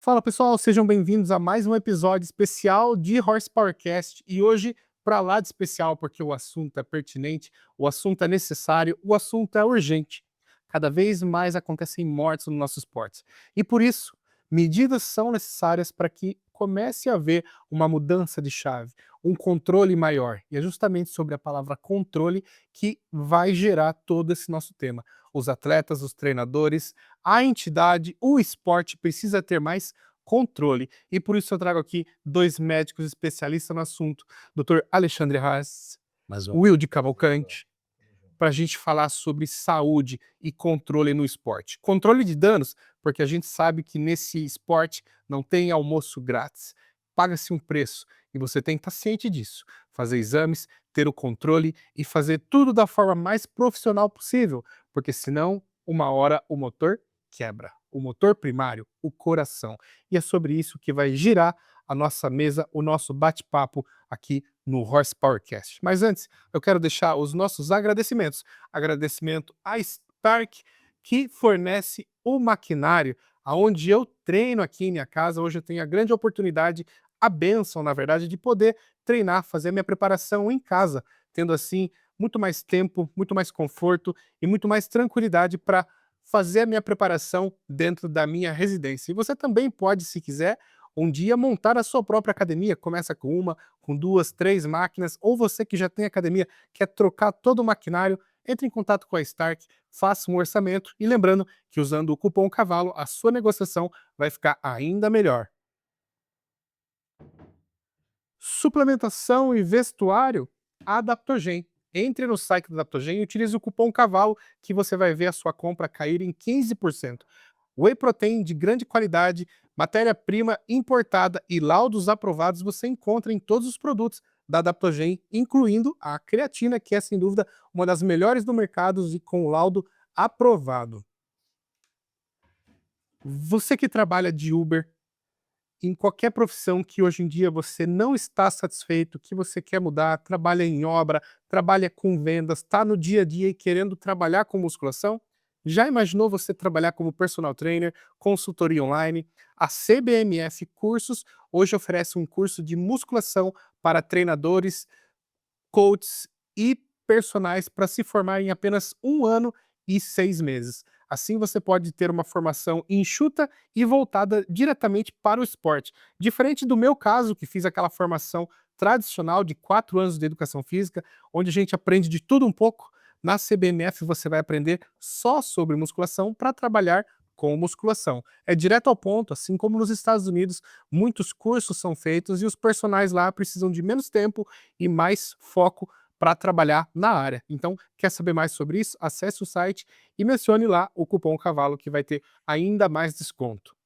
Fala pessoal, sejam bem-vindos a mais um episódio especial de Horsepowercast e hoje para lá de especial porque o assunto é pertinente, o assunto é necessário, o assunto é urgente. Cada vez mais acontecem mortes no nosso esporte e por isso medidas são necessárias para que comece a haver uma mudança de chave, um controle maior. E é justamente sobre a palavra controle que vai gerar todo esse nosso tema. Os atletas, os treinadores, a entidade, o esporte precisa ter mais controle. E por isso eu trago aqui dois médicos especialistas no assunto, Dr. Alexandre Haas, Mais uma Will de vez. Cavalcante, para a gente falar sobre saúde e controle no esporte. Controle de danos, porque a gente sabe que nesse esporte não tem almoço grátis. Paga-se um preço e você tem que estar ciente disso. Fazer exames, ter o controle e fazer tudo da forma mais profissional possível, porque senão, uma hora o motor quebra. O motor primário, o coração. E é sobre isso que vai girar a nossa mesa, o nosso bate-papo aqui no Horsepowercast. Mas antes, eu quero deixar os nossos agradecimentos. Agradecimento à Stark, que fornece o maquinário aonde eu treino aqui em minha casa. Hoje eu tenho a grande oportunidade, a bênção, na verdade, de poder treinar, fazer a minha preparação em casa, tendo assim muito mais tempo, muito mais conforto e muito mais tranquilidade para fazer a minha preparação dentro da minha residência. E você também pode, se quiser, um dia montar a sua própria academia. Começa com uma, com duas, três máquinas, ou você que já tem academia, quer trocar todo o maquinário, entre em contato com a Stark, faça um orçamento e lembrando que usando o cupom CAVALO, a sua negociação vai ficar ainda melhor. Suplementação e vestuário, Adaptogen. Entre no site da Adaptogen e utilize o cupom CAVALO que você vai ver a sua compra cair em 15%. Whey protein de grande qualidade, matéria-prima importada e laudos aprovados você encontra em todos os produtos da Adaptogen, incluindo a creatina, que é sem dúvida uma das melhores do mercado e com laudo aprovado. Você que trabalha de Uber, em qualquer profissão que hoje em dia você não está satisfeito, que você quer mudar, trabalha em obra, trabalha com vendas, está no dia a dia e querendo trabalhar com musculação, já imaginou você trabalhar como personal trainer, consultoria online? A CBMF Cursos hoje oferece um curso de musculação para treinadores, coaches e personagens para se formar em apenas 1 ano e 6 meses. Assim você pode ter uma formação enxuta e voltada diretamente para o esporte. Diferente do meu caso, que fiz aquela formação tradicional de 4 anos de educação física, onde a gente aprende de tudo um pouco, na CBMF você vai aprender só sobre musculação para trabalhar com musculação. É direto ao ponto, assim como nos Estados Unidos, muitos cursos são feitos e os personagens lá precisam de menos tempo e mais foco para trabalhar na área. Então, quer saber mais sobre isso? Acesse o site e mencione lá o cupom CAVALO que vai ter ainda mais desconto.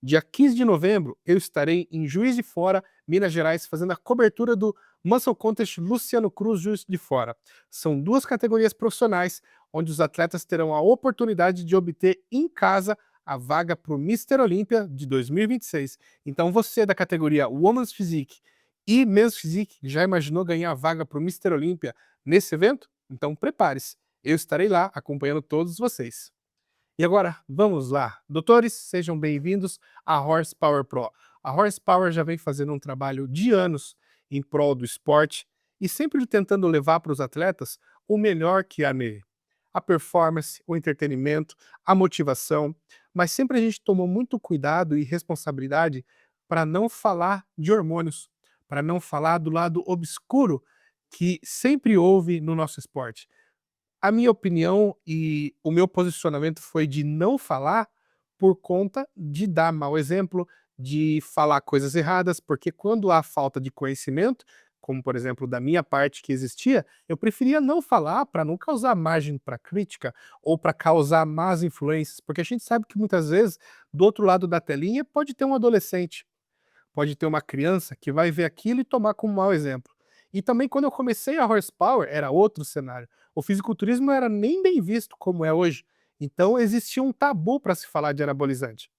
Dia 15 de novembro, eu estarei em Juiz de Fora, Minas Gerais, fazendo a cobertura do Muscle Contest Luciano Cruz Juiz de Fora. São duas categorias profissionais, onde os atletas terão a oportunidade de obter em casa a vaga para o Mister Olímpia de 2026. Então você da categoria Women's Physique e Men's Physique já imaginou ganhar a vaga para o Mister Olímpia nesse evento? Então prepare-se, eu estarei lá acompanhando todos vocês. E agora, vamos lá. Doutores, sejam bem-vindos à Horsepower Pro. A Horsepower já vem fazendo um trabalho de anos em prol do esporte e sempre tentando levar para os atletas o melhor que há nele. A performance, o entretenimento, a motivação, mas sempre a gente tomou muito cuidado e responsabilidade para não falar de hormônios, para não falar do lado obscuro que sempre houve no nosso esporte. A minha opinião e o meu posicionamento foi de não falar por conta de dar mau exemplo, de falar coisas erradas, porque quando há falta de conhecimento, como por exemplo da minha parte que existia, eu preferia não falar para não causar margem para crítica ou para causar más influências, porque a gente sabe que muitas vezes do outro lado da telinha pode ter um adolescente, pode ter uma criança que vai ver aquilo e tomar como mau exemplo. E também quando eu comecei a Horsepower, era outro cenário. O fisiculturismo não era nem bem visto como é hoje. Então existia um tabu para se falar de anabolizante.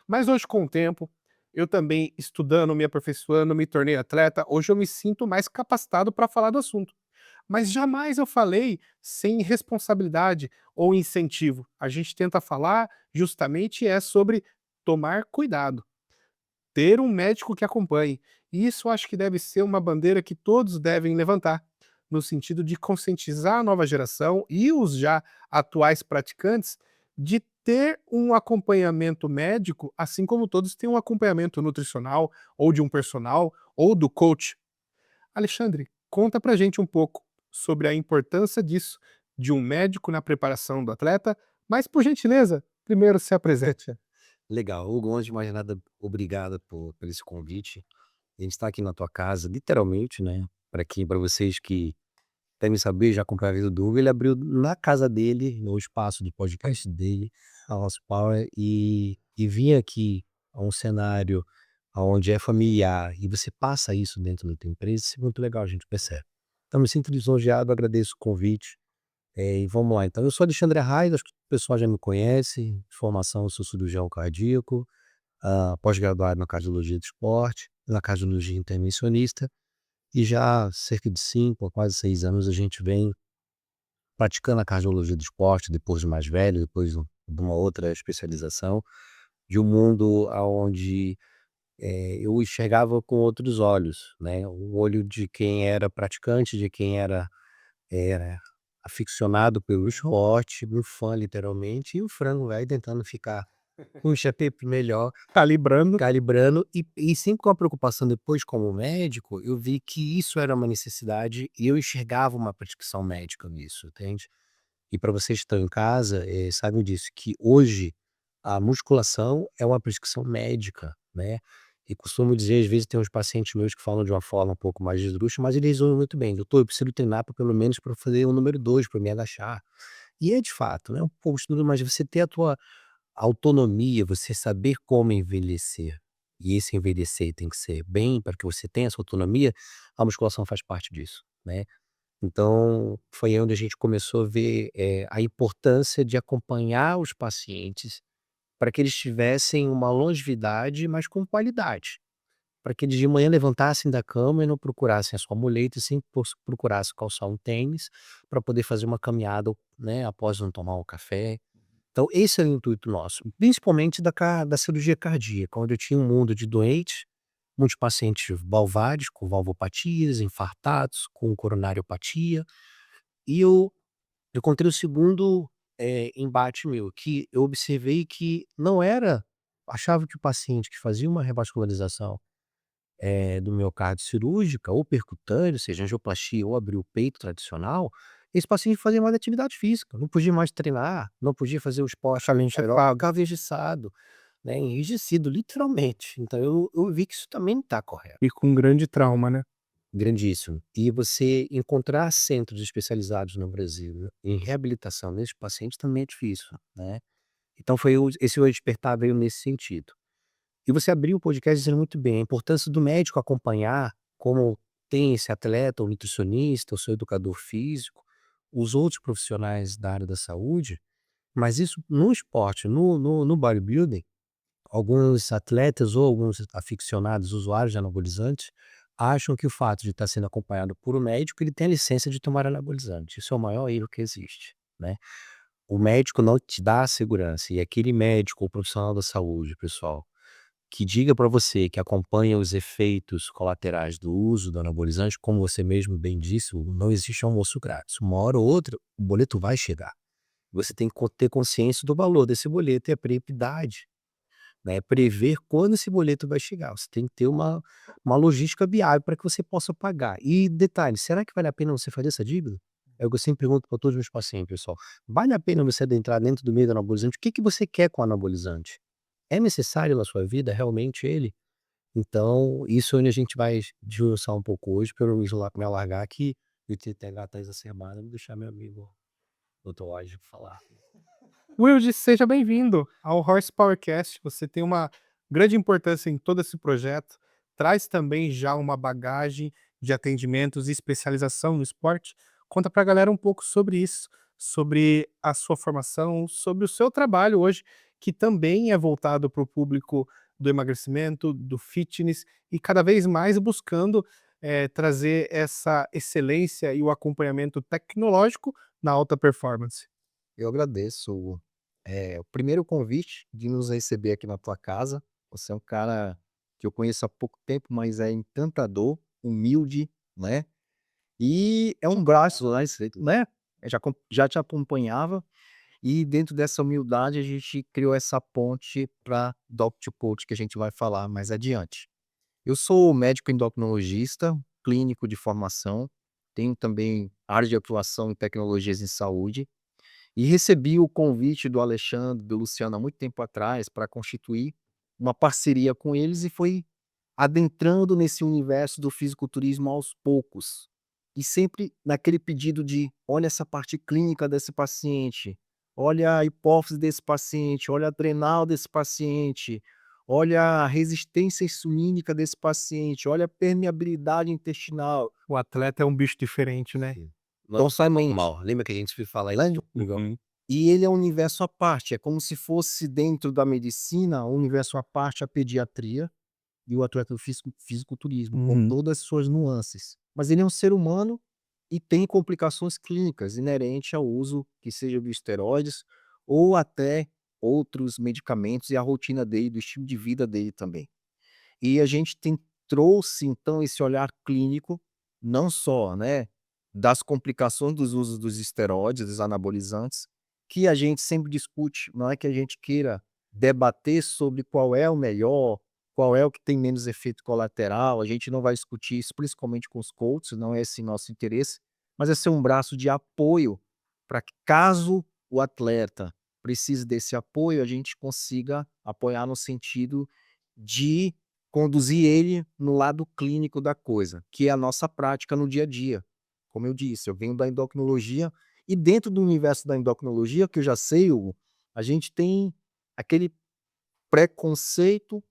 Mas hoje, com o tempo, eu também estudando, me aperfeiçoando, me tornei atleta, hoje eu me sinto mais capacitado para falar do assunto. Mas jamais eu falei sem responsabilidade ou incentivo. A gente tenta falar justamente sobre tomar cuidado. ter um médico que acompanhe. E isso eu acho que deve ser uma bandeira que todos devem levantar, no sentido de conscientizar a nova geração e os já atuais praticantes de ter um acompanhamento médico, assim como todos têm um acompanhamento nutricional, ou de um personal, ou do coach. Alexandre, conta pra gente um pouco sobre a importância disso, de um médico na preparação do atleta, mas por gentileza, primeiro se apresente. Legal, Hugo, antes de mais nada, obrigado por esse convite. A gente está aqui na tua casa, literalmente, né? Para vocês que devem saber, já acompanham a vida do Hugo, ele abriu na casa dele, no espaço do podcast dele, a House Power, e vir aqui a um cenário onde é familiar e você passa isso dentro da tua empresa, isso é muito legal, a gente percebe. Então, me sinto lisonjeado, agradeço o convite. E vamos lá, então. Eu sou Alexandre Arraes, acho que o pessoal já me conhece. De formação, eu sou cirurgião cardíaco, pós-graduado na cardiologia do esporte, na cardiologia intervencionista, e já há cerca de 5 a quase 6 anos a gente vem praticando a cardiologia do esporte, depois de mais velho, depois de uma outra especialização, de um mundo aonde eu enxergava com outros olhos, né? O olho de quem era praticante, de quem era aficionado pelo esporte, um fã literalmente, e o frango velho tentando ficar com o shape melhor, Calibrando. calibrando, e sempre com a preocupação depois como médico, eu vi que isso era uma necessidade e eu enxergava uma prescrição médica nisso, entende? E para vocês que estão em casa, sabem disso, que hoje a musculação é uma prescrição médica, né. E costumo dizer, às vezes tem uns pacientes meus que falam de uma forma um pouco mais esdrúxula, mas eles resolvem muito bem: "Doutor, eu preciso treinar pra pelo menos para fazer o número 2 para me agachar". E é de fato, né, um pouco de tudo, mas você ter a tua autonomia, você saber como envelhecer, e esse envelhecer tem que ser bem para que você tenha essa autonomia, a musculação faz parte disso, né. Então, foi aí onde a gente começou a ver, a importância de acompanhar os pacientes para que eles tivessem uma longevidade, mas com qualidade. Para que eles de manhã levantassem da cama e não procurassem a sua muleta, e sim procurassem calçar um tênis para poder fazer uma caminhada, né, após não tomar um café. Então esse é o intuito nosso, principalmente da cirurgia cardíaca, onde eu tinha um mundo de doentes, muitos pacientes valvares, com valvopatias, infartados, com coronariopatia, e eu encontrei o segundo, embate meu, que eu observei que não era achava que o paciente que fazia uma revascularização, do miocárdio cirúrgica ou percutânea, ou seja, angioplastia ou abrir o peito tradicional, esse paciente fazia mais atividade física, não podia mais treinar, não podia fazer o esporte Ficava aeróbico, enxerpado. ficava engessado, né, enrijecido literalmente. Então eu vi que isso também não está correto. E com grande trauma, né. Grandíssimo. E você encontrar centros especializados no Brasil, né, em reabilitação desses pacientes também é difícil, né. Então foi o despertar veio nesse sentido. E você abriu o podcast dizendo muito bem, a importância do médico acompanhar, como tem esse atleta, o nutricionista, o seu educador físico, os outros profissionais da área da saúde, mas isso no esporte, no bodybuilding, alguns atletas ou alguns aficionados, usuários de anabolizantes, acham que o fato de estar sendo acompanhado por um médico, ele tem a licença de tomar anabolizante. Isso é o maior erro que existe, né. O médico não te dá a segurança, e aquele médico ou profissional da saúde, pessoal, que diga para você que acompanha os efeitos colaterais do uso do anabolizante, como você mesmo bem disse, não existe almoço grátis. Uma hora ou outra, o boleto vai chegar. Você tem que ter consciência do valor desse boleto e a prioridade, né, prever quando esse boleto vai chegar. Você tem que ter uma logística viável para que você possa pagar. E detalhe, será que vale a pena você fazer essa dívida? É o que eu sempre pergunto para todos os meus pacientes, pessoal. Vale a pena você adentrar dentro do meio do anabolizante? O que que você quer com o anabolizante? É necessário na sua vida realmente ele? Então, isso é onde a gente vai desmiuçar um pouco hoje, para eu me alargar aqui e o TTH tá exacerbado, vou deixar meu amigo Dr. Wade falar. Wilde, seja bem-vindo ao Horsepowercast. Você tem uma grande importância em todo esse projeto, traz também já uma bagagem de atendimentos e especialização no esporte. Conta pra galera um pouco sobre isso, sobre a sua formação, sobre o seu trabalho hoje, que também é voltado para o público do emagrecimento, do fitness e cada vez mais buscando trazer essa excelência e o acompanhamento tecnológico na alta performance. Eu agradeço, o primeiro convite de nos receber aqui na tua casa. Você é um cara que eu conheço há pouco tempo, mas é encantador, humilde, né? E é um braço lá estreito, né? Já te acompanhava e dentro dessa humildade a gente criou essa ponte para Doc to Coach que a gente vai falar mais adiante. Eu sou médico endocrinologista, clínico de formação, tenho também área de atuação em tecnologias em saúde e recebi o convite do Alexandre, do Luciano há muito tempo atrás para constituir uma parceria com eles e foi adentrando nesse universo do fisiculturismo aos poucos. E sempre naquele pedido de: "Olha essa parte clínica desse paciente, olha a hipófise desse paciente, olha a adrenal desse paciente, olha a resistência insulínica desse paciente, olha a permeabilidade intestinal". O atleta é um bicho diferente, né? Sim. Então sai mãe Normal. Lembra que a gente fala lá de Uhum. e ele é um universo à parte, é como se fosse dentro da medicina, um universo à parte a pediatria e o atleta do fisiculturismo, com Uhum. todas as suas nuances. Mas ele é um ser humano e tem complicações clínicas inerente ao uso, que seja de esteroides ou até outros medicamentos e a rotina dele, do estilo de vida dele também. E a gente trouxe então esse olhar clínico, não só, né, das complicações dos usos dos esteroides, dos anabolizantes, que a gente sempre discute, não é que a gente queira debater sobre qual é o melhor, qual é o que tem menos efeito colateral, a gente não vai discutir isso principalmente com os coaches, não é esse nosso interesse, mas é ser um braço de apoio para que caso o atleta precise desse apoio, a gente consiga apoiar no sentido de conduzir ele no lado clínico da coisa, que é a nossa prática no dia a dia. Como eu disse, eu venho da endocrinologia e dentro do universo da endocrinologia, que eu já sei, Hugo, a gente tem aquele preconceito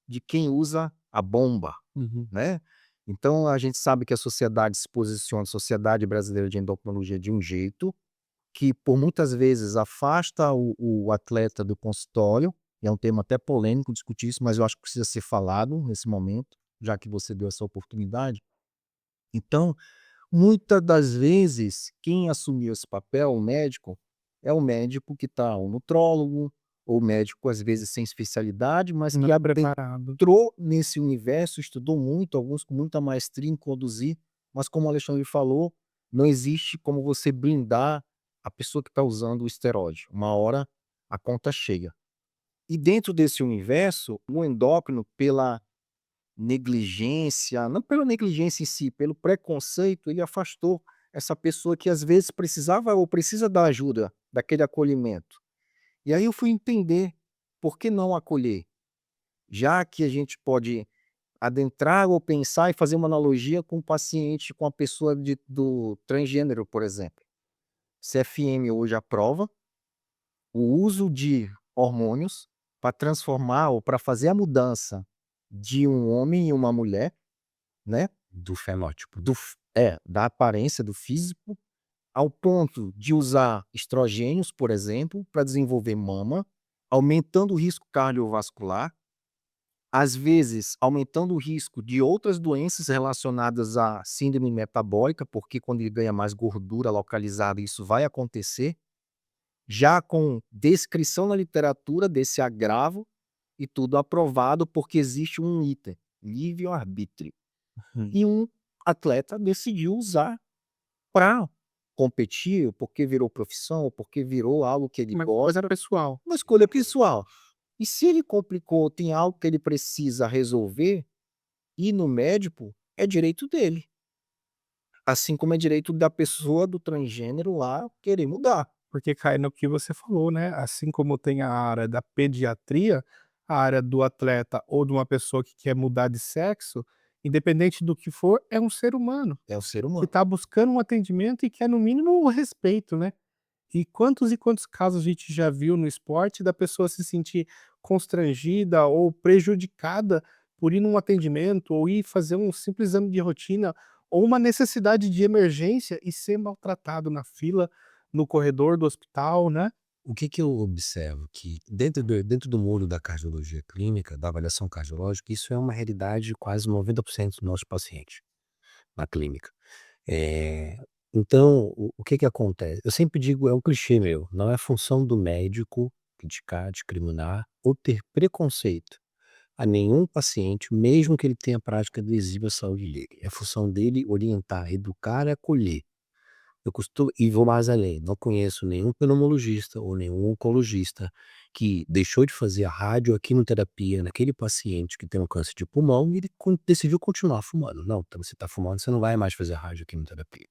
de quem usa a bomba, Uhum. né? Então a gente sabe que a sociedade se posiciona, a Sociedade Brasileira de Endocrinologia, de um jeito que por muitas vezes afasta o atleta do consultório, e é um tema até polêmico discutir isso, mas eu acho que precisa ser falado nesse momento, já que você deu essa oportunidade. Então, muitas das vezes, quem assumiu esse papel, o médico, é o médico que está, o nutrólogo, ou médico às vezes sem especialidade, mas Não que preparado. adentrou nesse universo, estudou muito, alguns com muita maestria em conduzir, mas como o Alexandre falou, não existe como você blindar a pessoa que está usando o esteroide. Uma hora a conta chega. E dentro desse universo, o endócrino, pela negligência, não pela negligência em si, pelo preconceito, ele afastou essa pessoa que às vezes precisava ou precisa da ajuda, daquele acolhimento. E aí eu fui entender por que não acolher, já que a gente pode adentrar ou pensar e fazer uma analogia com o paciente, com a pessoa do transgênero, por exemplo. CFM hoje aprova o uso de hormônios para transformar ou para fazer a mudança de um homem em uma mulher, né? do fenótipo. Da aparência, do físico, ao ponto de usar estrogênios, por exemplo, para desenvolver mama, aumentando o risco cardiovascular, às vezes aumentando o risco de outras doenças relacionadas à síndrome metabólica, porque quando ele ganha mais gordura localizada, isso vai acontecer, já com descrição na literatura desse agravo e tudo aprovado, porque existe um item, livre-arbítrio. Uhum. E um atleta decidiu usar para competir, porque virou profissão, porque virou algo que ele Uma coisa gosta, pessoal. uma escolha pessoal. E se ele complicou, tem algo que ele precisa resolver, ir no médico é direito dele. Assim como é direito da pessoa do transgênero lá querer mudar. Porque cai no que você falou, né? Assim como tem a área da pediatria, a área do atleta ou de uma pessoa que quer mudar de sexo, independente do que for, é um ser humano É o ser que humano. está buscando um atendimento e quer, no mínimo, o respeito, né? E quantos casos a gente já viu no esporte da pessoa se sentir constrangida ou prejudicada por ir num atendimento ou ir fazer um simples exame de rotina ou uma necessidade de emergência e ser maltratado na fila, no corredor do hospital, né? O que que eu observo? Que dentro do mundo da cardiologia clínica, da avaliação cardiológica, isso é uma realidade de quase 90% dos nossos pacientes na clínica. Eh, então, o que que acontece? Eu sempre digo, é um clichê meu, não é função do médico criticar, discriminar ou ter preconceito a nenhum paciente, mesmo que ele tenha prática adesiva à saúde dele. É função dele orientar, educar e acolher. Eu costumo e vou mais além, não conheço nenhum pneumologista ou nenhum oncologista que deixou de fazer a radioquimioterapia naquele paciente que tem um câncer de pulmão e ele decidiu continuar fumando. Não, então você está fumando, você não vai mais fazer radioquimioterapia.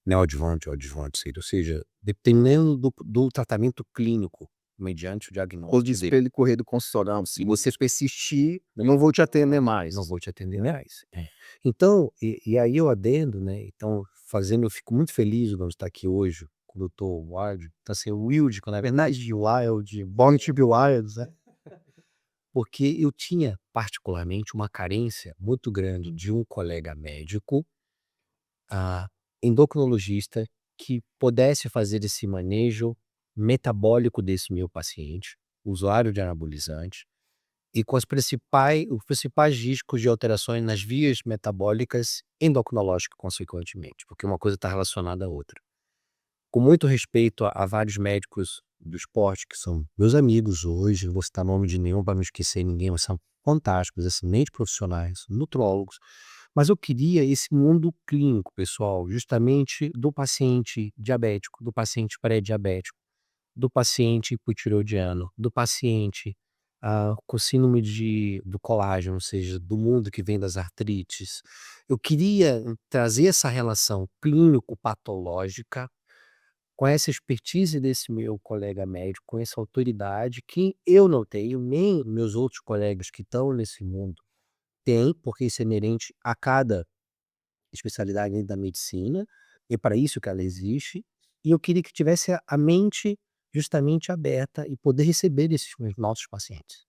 Neoadjuvante ou adjuvante, ou seja, dependendo do tratamento clínico, mediante o Ou diagnóstico disse dele. pra ele correr do consultório: "Se você persistir, eu não vou te atender mais". Não vou te atender mais. Então, e aí eu adendo, né, então eu fico muito feliz de estar aqui hoje com o doutor Wild, tá assim, Wild, quando na verdade de Wild, Born to be Wild, né, porque eu tinha particularmente uma carência muito grande de um colega médico, ah, endocrinologista, que pudesse fazer esse manejo metabólico desse meu paciente, usuário de anabolizante, e com os principais riscos de alterações nas vias metabólicas endocrinológicas consequentemente, porque uma coisa está relacionada à outra. Com muito respeito a vários médicos do esporte que são meus amigos hoje, não vou citar nome de nenhum para não esquecer ninguém, mas são fantásticos, excelentes profissionais, nutrólogos, mas eu queria esse mundo clínico, pessoal, justamente do paciente diabético, do paciente pré-diabético, do paciente hipotireoidiano, do paciente, com síndrome do colágeno, ou seja, do mundo que vem das artrites. Eu queria trazer essa relação clínico-patológica com essa expertise desse meu colega médico, com essa autoridade que eu não tenho, nem meus outros colegas que estão nesse mundo têm, porque isso é inerente a cada especialidade dentro da medicina, e para isso que ela existe, e eu queria que tivesse a mente justamente aberta e poder receber esses meus nossos pacientes.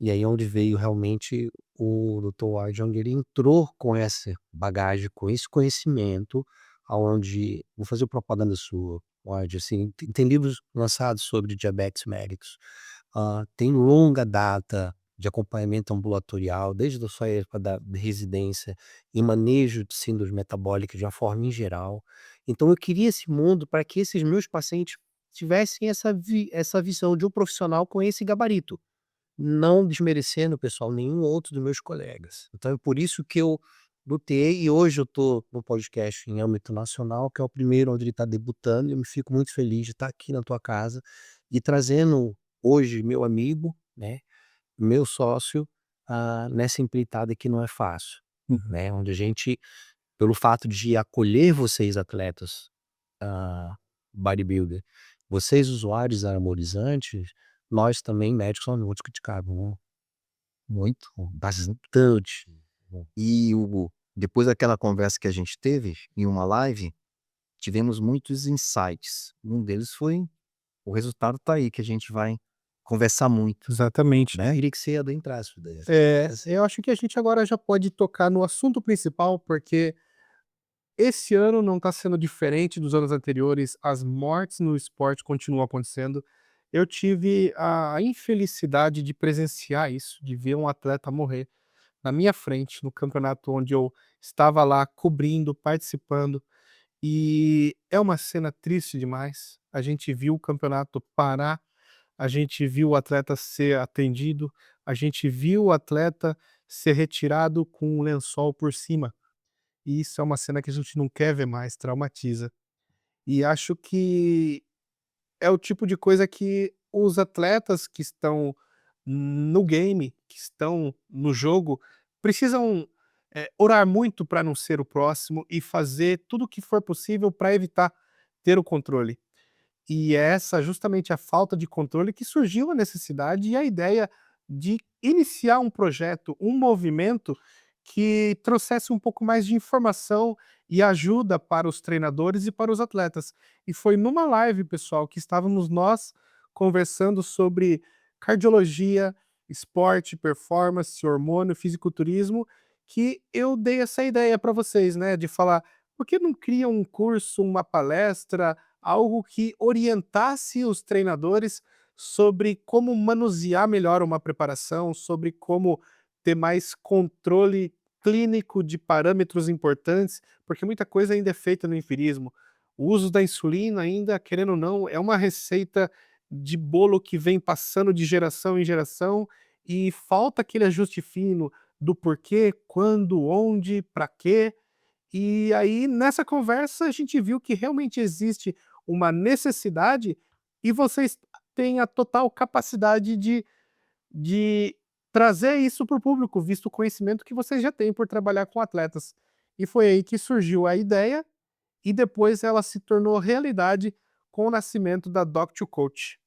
E aí é onde veio realmente o Dr. Ward, onde ele entrou com essa bagagem, com esse conhecimento, aonde vou fazer propaganda sua, Ward, assim, tem livros lançados sobre diabetes mellitus, tem longa data de acompanhamento ambulatorial, desde a sua época da residência, em manejo de síndrome metabólica de uma forma em geral. Então eu queria esse mundo para que esses meus pacientes tivessem essa visão de um profissional com esse gabarito. Não desmerecendo, pessoal, nenhum outro dos meus colegas. Então é por isso que eu lutei e hoje eu estou no podcast em âmbito nacional, que é o primeiro onde ele está debutando, e eu me fico muito feliz de estar aqui na tua casa e trazendo hoje meu amigo, né, meu sócio, nessa empreitada que não é fácil, Uhum. né, onde a gente, pelo fato de acolher vocês atletas, ah, bodybuilder, vocês usuários anabolizantes, nós também médicos somos muito criticados, né. Muito. Bastante. E Hugo, depois daquela conversa que a gente teve em uma live, tivemos muitos insights. Um deles foi o resultado tá aí, que a gente vai conversar muito, Exatamente. né. Queria que você adentrasse isso daí. Eu acho que a gente agora já pode tocar no assunto principal, porque esse ano não está sendo diferente dos anos anteriores, as mortes no esporte continuam acontecendo. Eu tive a infelicidade de presenciar isso, de ver um atleta morrer na minha frente, no campeonato onde eu estava lá cobrindo, participando, e é uma cena triste demais. A gente viu o campeonato parar, a gente viu o atleta ser atendido, a gente viu o atleta ser retirado com um lençol por cima. E isso é uma cena que a gente não quer ver mais, traumatiza. E acho que é o tipo de coisa que os atletas que estão no game, que estão no jogo, precisam, orar muito para não ser o próximo e fazer tudo o que for possível para evitar ter o controle. E é essa justamente a falta de controle que surgiu a necessidade e a ideia de iniciar um projeto, um movimento que trouxesse um pouco mais de informação e ajuda para os treinadores e para os atletas. E foi numa live, pessoal, que estávamos nós conversando sobre cardiologia, esporte, performance, hormônio, fisiculturismo, que eu dei essa ideia para vocês, né, de falar: por que não cria um curso, uma palestra, algo que orientasse os treinadores sobre como manusear melhor uma preparação, sobre como ter mais controle clínico de parâmetros importantes, porque muita coisa ainda é feita no empirismo. O uso da insulina ainda, querendo ou não, é uma receita de bolo que vem passando de geração em geração e falta aquele ajuste fino do porquê, quando, onde, para quê. E aí, nessa conversa, a gente viu que realmente existe uma necessidade e vocês têm a total capacidade de trazer isso para o público, visto o conhecimento que vocês já têm por trabalhar com atletas. E foi aí que surgiu a ideia e depois ela se tornou realidade com o nascimento da Doc2Coach.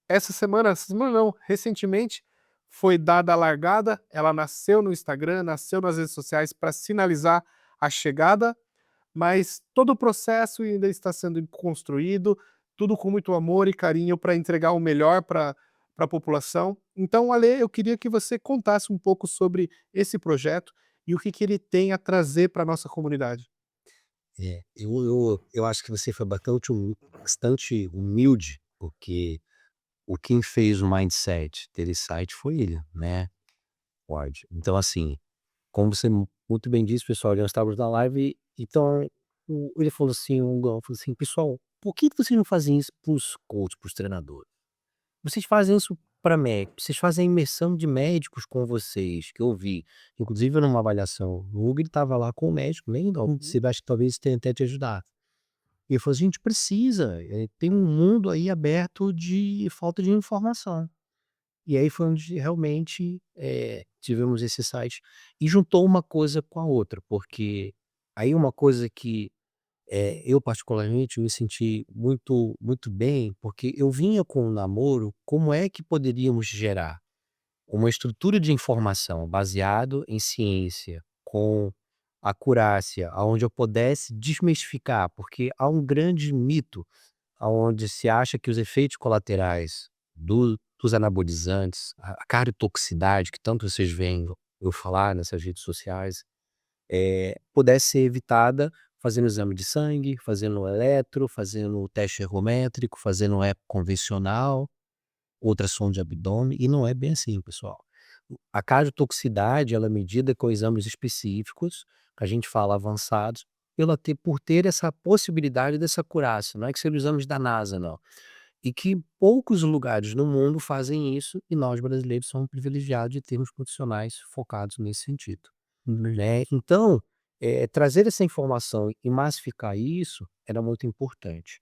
Essa semana não, recentemente foi dada a largada, ela nasceu no Instagram, nasceu nas redes sociais para sinalizar a chegada, mas todo o processo ainda está sendo construído, tudo com muito amor e carinho para entregar o melhor para a população. Então, Ale, eu queria que você contasse um pouco sobre esse projeto e o que ele tem a trazer para a nossa comunidade. Eu acho que você foi bastante humilde, porque o quem fez o mindset ter esse site foi ele, né, Ward. Então assim, como você muito bem disse, pessoal, nós estávamos na live, então ele falou assim, o Gão falou assim: "Pessoal, por que que vocês não fazem isso para os coaches, para os treinadores? Vocês fazem isso para médicos, vocês fazem a imersão de médicos com vocês", que eu vi, inclusive numa avaliação, o Hugo ele estava lá com o médico, nem não, Uhum. você acha que talvez tenha até te ajudar. E ele falou assim: "A gente precisa, tem um mundo aí aberto de falta de informação". E aí foi onde realmente, tivemos esse site e juntou uma coisa com a outra, porque aí uma coisa que, eu particularmente me senti muito bem, porque eu vinha com o namoro, como é que poderíamos gerar uma estrutura de informação baseado em ciência, com acurácia, aonde eu pudesse desmistificar, porque há um grande mito aonde se acha que os efeitos colaterais dos anabolizantes, a cardiotoxicidade que tanto vocês veem eu falar nessas redes sociais, pudesse ser evitada fazendo exame de sangue, fazendo eletro, fazendo teste ergométrico, fazendo eco convencional, ultrassom de abdômen, e não é bem assim, pessoal. A cardiotoxicidade, ela é medida com exames específicos, que a gente fala avançados, por ter essa possibilidade dessa acurácia, não é que sejam exames da NASA não. E que poucos lugares no mundo fazem isso, e nós brasileiros somos privilegiados de termos profissionais focados nesse sentido, né. Então, trazer essa informação e massificar isso era muito importante.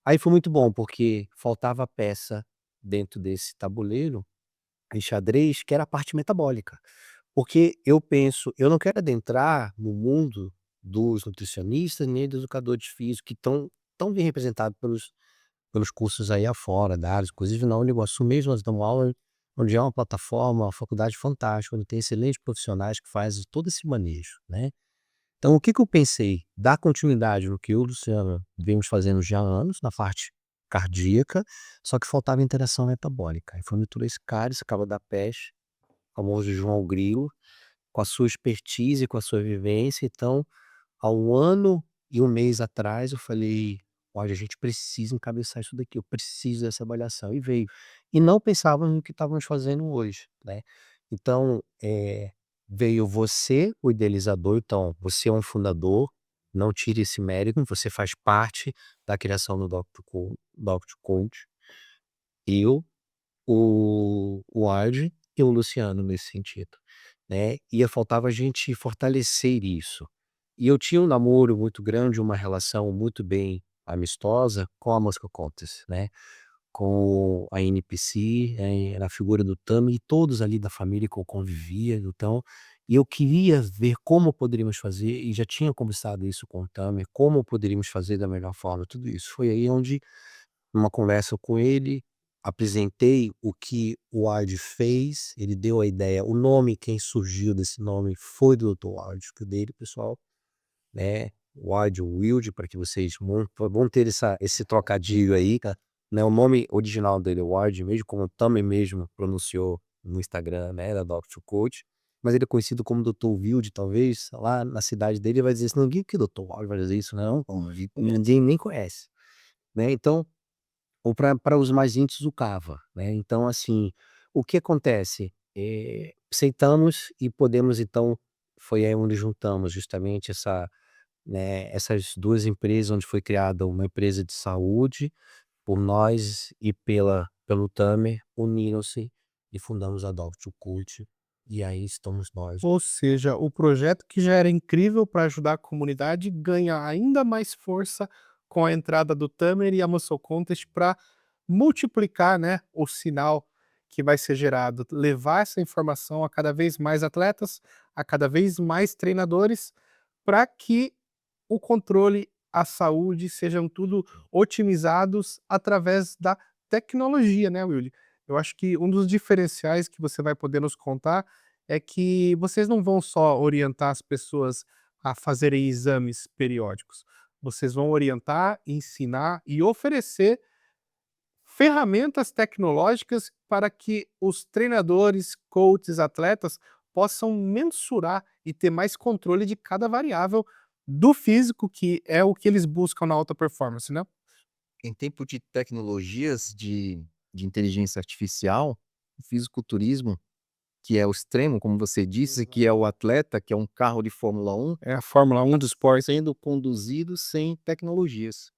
Aí foi muito bom, porque faltava peça dentro desse tabuleiro de xadrez, que era a parte metabólica. Porque eu penso, eu não quero adentrar no mundo dos nutricionistas, nem dos educadores físicos, que estão tão bem representados pelos cursos aí afora da área, inclusive na Uniguaçu mesmo nós damos aula, onde é uma plataforma, uma faculdade fantástica, onde tem excelentes profissionais que fazem todo esse manejo, né. Então o que que eu pensei? Dar continuidade no que eu e o Luciano vemos fazendo já há anos, na parte cardíaca, só que faltava interação metabólica. Aí foi onde eu trouxe esse cara da peste, famoso João Grilo, com a sua expertise, com a sua vivência. Então, há 1 ano e 1 mês atrás eu falei: "Olha, a gente precisa encabeçar isso daqui, eu preciso dessa avaliação", e veio. E não pensávamos no que estávamos fazendo hoje, né. Então, veio você, o idealizador, então você é um fundador, não tire esse mérito, você faz parte da criação do Doctor Coach, eu, o Ard e o Luciano nesse sentido, né. Ia faltava a gente fortalecer isso. E eu tinha um namoro muito grande, uma relação muito bem amistosa com a Mosca Contest, né, com a NPC, na figura do Tami e todos ali da família que eu convivia, então, e eu queria ver como poderíamos fazer, e já tinha conversado isso com o Tami, como poderíamos fazer da melhor forma tudo isso. Foi aí onde, numa conversa com ele, apresentei o que o Ward fez, ele deu a ideia, o nome, quem surgiu desse nome foi do Dr. Ward, que o dele, pessoal, né, Ward Wild, para que vocês vão ter esse trocadilho aí, né, o nome original dele é Ward mesmo, como o Tami mesmo pronunciou no Instagram, né, da Doctor Coach, mas ele é conhecido como Dr. Wild, talvez, lá na cidade dele ele vai dizer assim: "Ninguém que Dr. Ward vai dizer isso não, pô, ninguém nem conhece", né, então ou para os mais íntimos, o Cava, né. Então, assim, o que acontece? Aceitamos e podemos então foi aí onde juntamos justamente essas 2 empresas, onde foi criada uma empresa de saúde, por nós e pelo Tamer, uniram-se e fundamos a Doctor Cult, e aí estamos nós. Ou seja, o projeto que já era incrível para ajudar a comunidade ganha ainda mais força com a entrada do Tamer e a Muscle Contest para multiplicar, né, o sinal que vai ser gerado, levar essa informação a cada vez mais atletas, a cada vez mais treinadores, para que o controle, a saúde sejam tudo otimizados através da tecnologia, né, Willy? Eu acho que um dos diferenciais que você vai poder nos contar é que vocês não vão só orientar as pessoas a fazerem exames periódicos. Vocês vão orientar, ensinar e oferecer ferramentas tecnológicas para que os treinadores, coaches, atletas possam mensurar e ter mais controle de cada variável do físico, que é o que eles buscam na alta performance, né? Em tempo de tecnologias de inteligência artificial, o fisiculturismo, que é o extremo, como você disse, que é o atleta, que é um carro de Fórmula 1, É a Fórmula 1 do esporte. sendo conduzido sem tecnologias,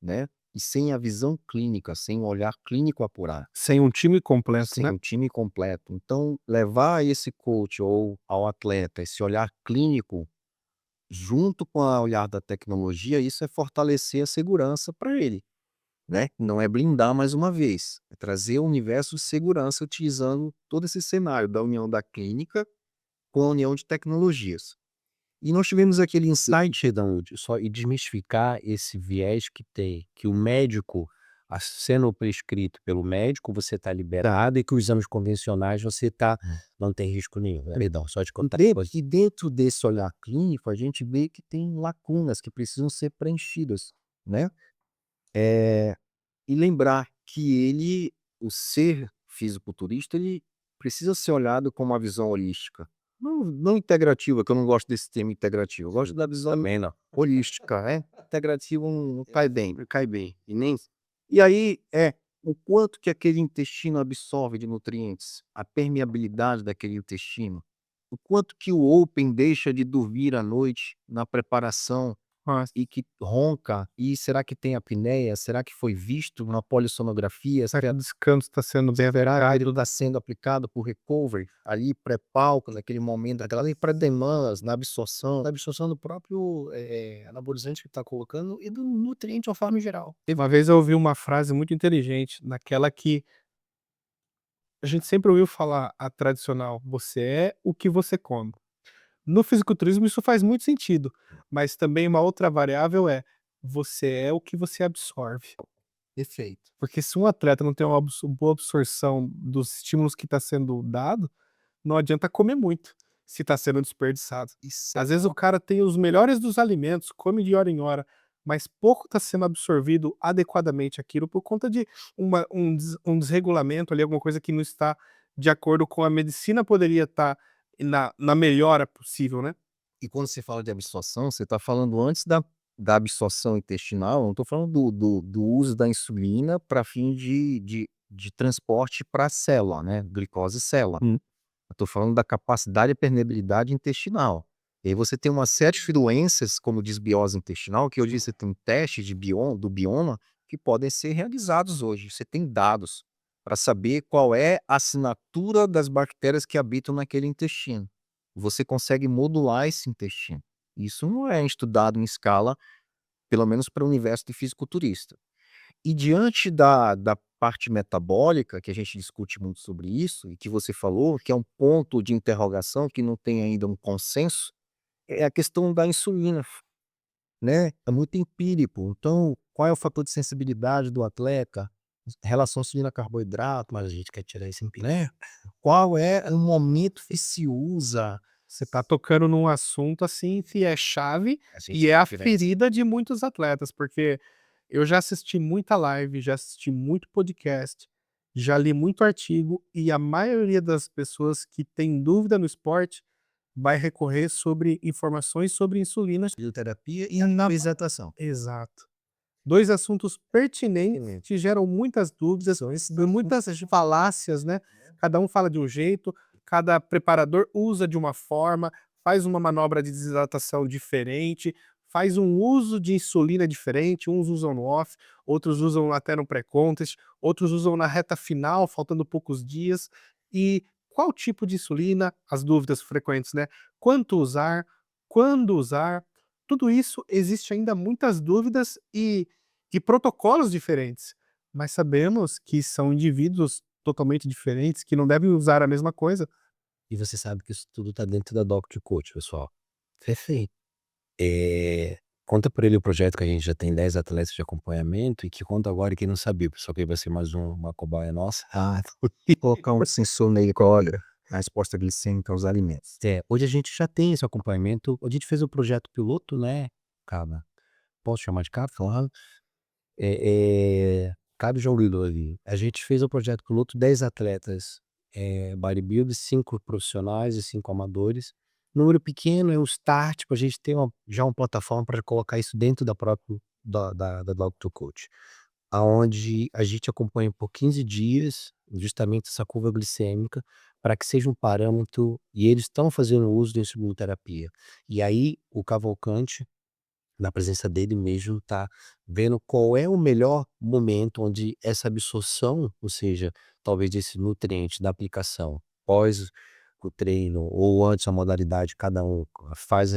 né? E sem a visão clínica, sem o olhar clínico apurado, Sem um time completo, sem né? o time completo. Então, levar esse coach ou ao atleta esse olhar clínico junto com o olhar da tecnologia, isso é fortalecer a segurança para ele, né? Não é blindar mais uma vez, é trazer o universo de segurança utilizando todo esse cenário da união da clínica com a união de tecnologias. E nós tivemos aquele insight, Só e desmistificar esse viés que tem, que o médico, sendo prescrito pelo médico, você está liberado e que os exames convencionais não tem risco nenhum. Perdão, só te contar. e dentro desse olhar clínico, a gente vê que tem lacunas que precisam ser preenchidas, né? E lembrar que ele, o ser fisiculturista, ele precisa ser olhado com uma visão holística. Não integrativa, que eu não gosto desse termo integrativo. Eu gosto da visão Também não. holística, né? Integrativo não cai bem, não cai bem. E aí o quanto que aquele intestino absorve de nutrientes, a permeabilidade daquele intestino, o quanto que o open deixa de dormir à noite na preparação Nossa, e que ronca, e será que tem apneia? Será que foi visto na polissonografia? será que o descanso está sendo bem Será que aplicado? ele está sendo aplicado por recovery, ali pré-palco, naquele momento, aquela ali pré-demandas, na absorção do próprio anabolizante que está colocando e do nutriente de uma forma geral. Uma vez eu ouvi uma frase muito inteligente, naquela que a gente sempre ouviu falar, a tradicional: você é o que você come. No fisiculturismo isso faz muito sentido, mas também uma outra variável é: você é o que você absorve. Perfeito. Porque se um atleta não tem uma boa absorção dos estímulos que está sendo dado, não adianta comer muito, se está sendo desperdiçado. Isso Às vezes o cara tem os melhores dos alimentos, come de hora em hora, mas pouco está sendo absorvido adequadamente aquilo por conta de um desregulamento ali, alguma coisa que não está de acordo com a medicina poderia estar na melhora possível, né? E quando você fala de absorção, você está falando antes da absorção intestinal, eu não estou falando do uso da insulina para fim de transporte para a célula, né? Glicose célula. Hum. Eu estou falando da capacidade e permeabilidade intestinal. E aí você tem uma série de doenças, como disbiose intestinal, que hoje você tem testes do bioma que podem ser realizados hoje. Você tem dados para saber qual é a assinatura das bactérias que habitam naquele intestino. Você consegue modular esse intestino. Isso não é estudado em escala, pelo menos para o universo de fisiculturista. E diante da parte metabólica, que a gente discute muito sobre isso, e que você falou, que é um ponto de interrogação, que não tem ainda um consenso, é a questão da insulina, né? É muito empírico. Então, qual é o fator de sensibilidade do atleta? Relação insulina-carboidrato, Mas a gente quer tirar esse empim. né? Qual é o momento que se usa? Você está tocando num assunto assim que é chave A gente e é a tirar esse ferida de muitos atletas, porque eu já assisti muita live, já assisti muito podcast, já li muito artigo e a maioria das pessoas que tem dúvida no esporte vai recorrer sobre informações sobre insulina. Fisioterapia e a apresentação. Exato. 2 assuntos pertinentes que geram muitas dúvidas, muitas falácias, né. Cada um fala de um jeito, cada preparador usa de uma forma, faz uma manobra de desidratação diferente, faz um uso de insulina diferente, uns usam no off, outros usam até no pré-contest, outros usam na reta final, faltando poucos dias. E qual tipo de insulina, as dúvidas frequentes, né? Quanto usar, quando usar, tudo isso existe ainda muitas dúvidas e protocolos diferentes, mas sabemos que são indivíduos totalmente diferentes, que não devem usar a mesma coisa. E você sabe que isso tudo tá dentro da Doctor Coach, pessoal. Perfeito. Conta pra ele o projeto que a gente já tem 10 atletas de acompanhamento e que conta agora quem não sabia, pessoal, que aí vai ser mais uma cobaia nossa. Colocar um sensor nele que olha a resposta glicêmica aos alimentos. Hoje a gente já tem esse acompanhamento, a gente fez o projeto piloto, né, Caba? Posso chamar de Caba? Claro. Cabe João Grilo ali. A gente fez o projeto piloto, 10 atletas, bodybuilders, 5 profissionais e 5 amadores. Número pequeno é um start pra gente ter já uma plataforma para colocar isso dentro da própria da Doctor Coach, aonde a gente acompanha por 15 dias, justamente essa curva glicêmica, para que seja um parâmetro e eles estão fazendo uso da insulinoterapia. E aí o Cavalcante, na presença dele mesmo, tá vendo qual é o melhor momento onde essa absorção, ou seja, talvez desse nutriente da aplicação pós o treino ou antes a modalidade, cada um faz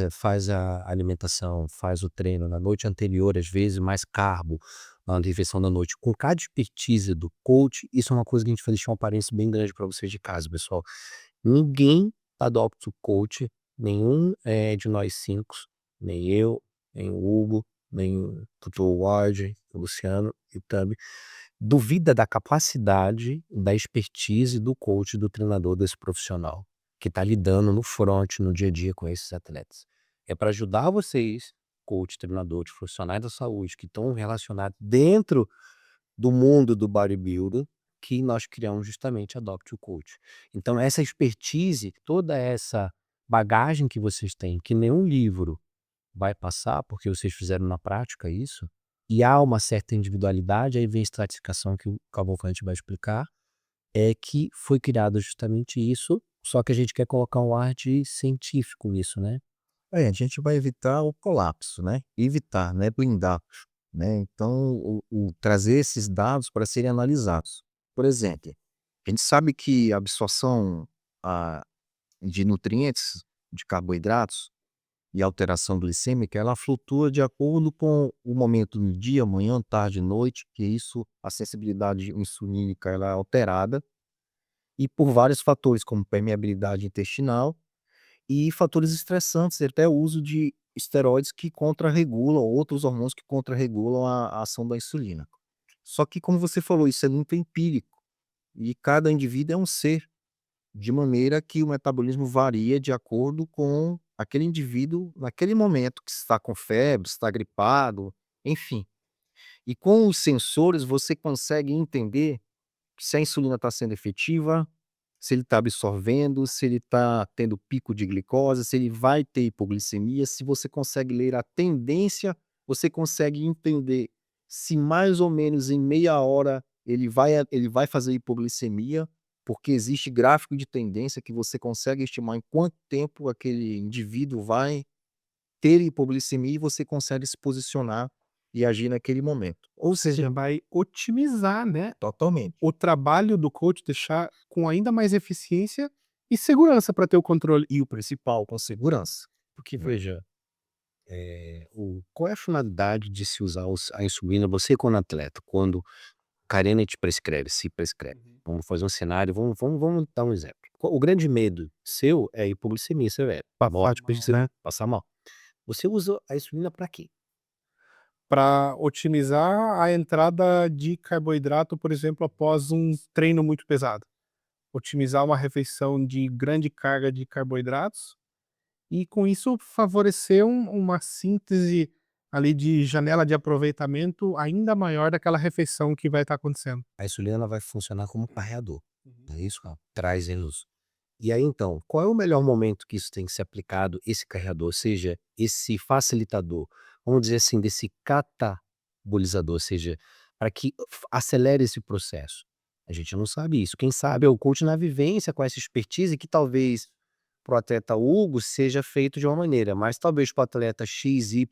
a alimentação, faz o treino na noite anterior, às vezes mais carbo, na refeição da noite. Com cada expertise do coach, isso é uma coisa que a gente vai deixar um parênteses bem grande para vocês de casa, pessoal. Ninguém adopta o coach, nenhum de nós 5, nem eu, nem o Hugo, nem o Dr. Ward, o Luciano e o Tami, duvida da capacidade, da expertise do coach, do treinador, desse profissional, que está lidando no front, no dia a dia com esses atletas. É para ajudar vocês, coach, treinadores, profissionais da saúde, que estão relacionados dentro do mundo do bodybuilder, que nós criamos justamente a Doctor Coach. Então essa expertise, toda essa bagagem que vocês têm, que nenhum livro vai passar, porque vocês fizeram na prática isso, e há uma certa individualidade, aí vem a estratificação que o Cavalcante vai explicar, é que foi criado justamente isso, só que a gente quer colocar um ar de científico nisso, né? A gente vai evitar o colapso, né? Evitar, né? Blindar, né? Então, trazer esses dados para serem analisados. Por exemplo, a gente sabe que a absorção de nutrientes, de carboidratos e alteração glicêmica, ela flutua de acordo com o momento do dia, manhã, tarde, noite, que isso, a sensibilidade insulínica, ela é alterada, e por vários fatores, como permeabilidade intestinal e fatores estressantes, até o uso de esteroides que contrarregulam, outros hormônios que contrarregulam a ação da insulina. Só que, como você falou, isso é muito empírico, e cada indivíduo é um ser, de maneira que o metabolismo varia de acordo com aquele indivíduo naquele momento, que está com febre, está gripado, enfim. E com os sensores você consegue entender se a insulina está sendo efetiva, se ele está absorvendo, se ele está tendo pico de glicose, se ele vai ter hipoglicemia, se você consegue ler a tendência, você consegue entender se mais ou menos em meia hora ele vai fazer hipoglicemia, porque existe gráfico de tendência que você consegue estimar em quanto tempo aquele indivíduo vai ter hipoglicemia e você consegue se posicionar e agir naquele momento. Ou seja, vai otimizar, né, Totalmente. o trabalho do coach, deixar com ainda mais eficiência e segurança para ter o controle. E o principal, com segurança. Porque veja, qual é a finalidade de se usar a insulina, você quando atleta, quando Carena te prescreve, se prescreve. Vamos fazer um cenário, vamos dar um exemplo. O grande medo seu é hipoglicemia severa, morte, Né? passar mal. Você usa a insulina para quê? Para otimizar a entrada de carboidrato, por exemplo, após um treino muito pesado. Otimizar uma refeição de grande carga de carboidratos e, com isso, favorecer uma síntese ali de janela de aproveitamento ainda maior daquela refeição que vai estar acontecendo. A insulina ela vai funcionar como carreador, Uhum. é isso? Traz eles. E aí então, qual é o melhor momento que isso tem que ser aplicado, esse carreador, ou seja, esse facilitador, vamos dizer assim, desse catabolizador, ou seja, para que acelere esse processo? A gente não sabe isso. Quem sabe é o coach na vivência com essa expertise que talvez para o atleta Hugo seja feito de uma maneira, mas talvez para o atleta X, Y,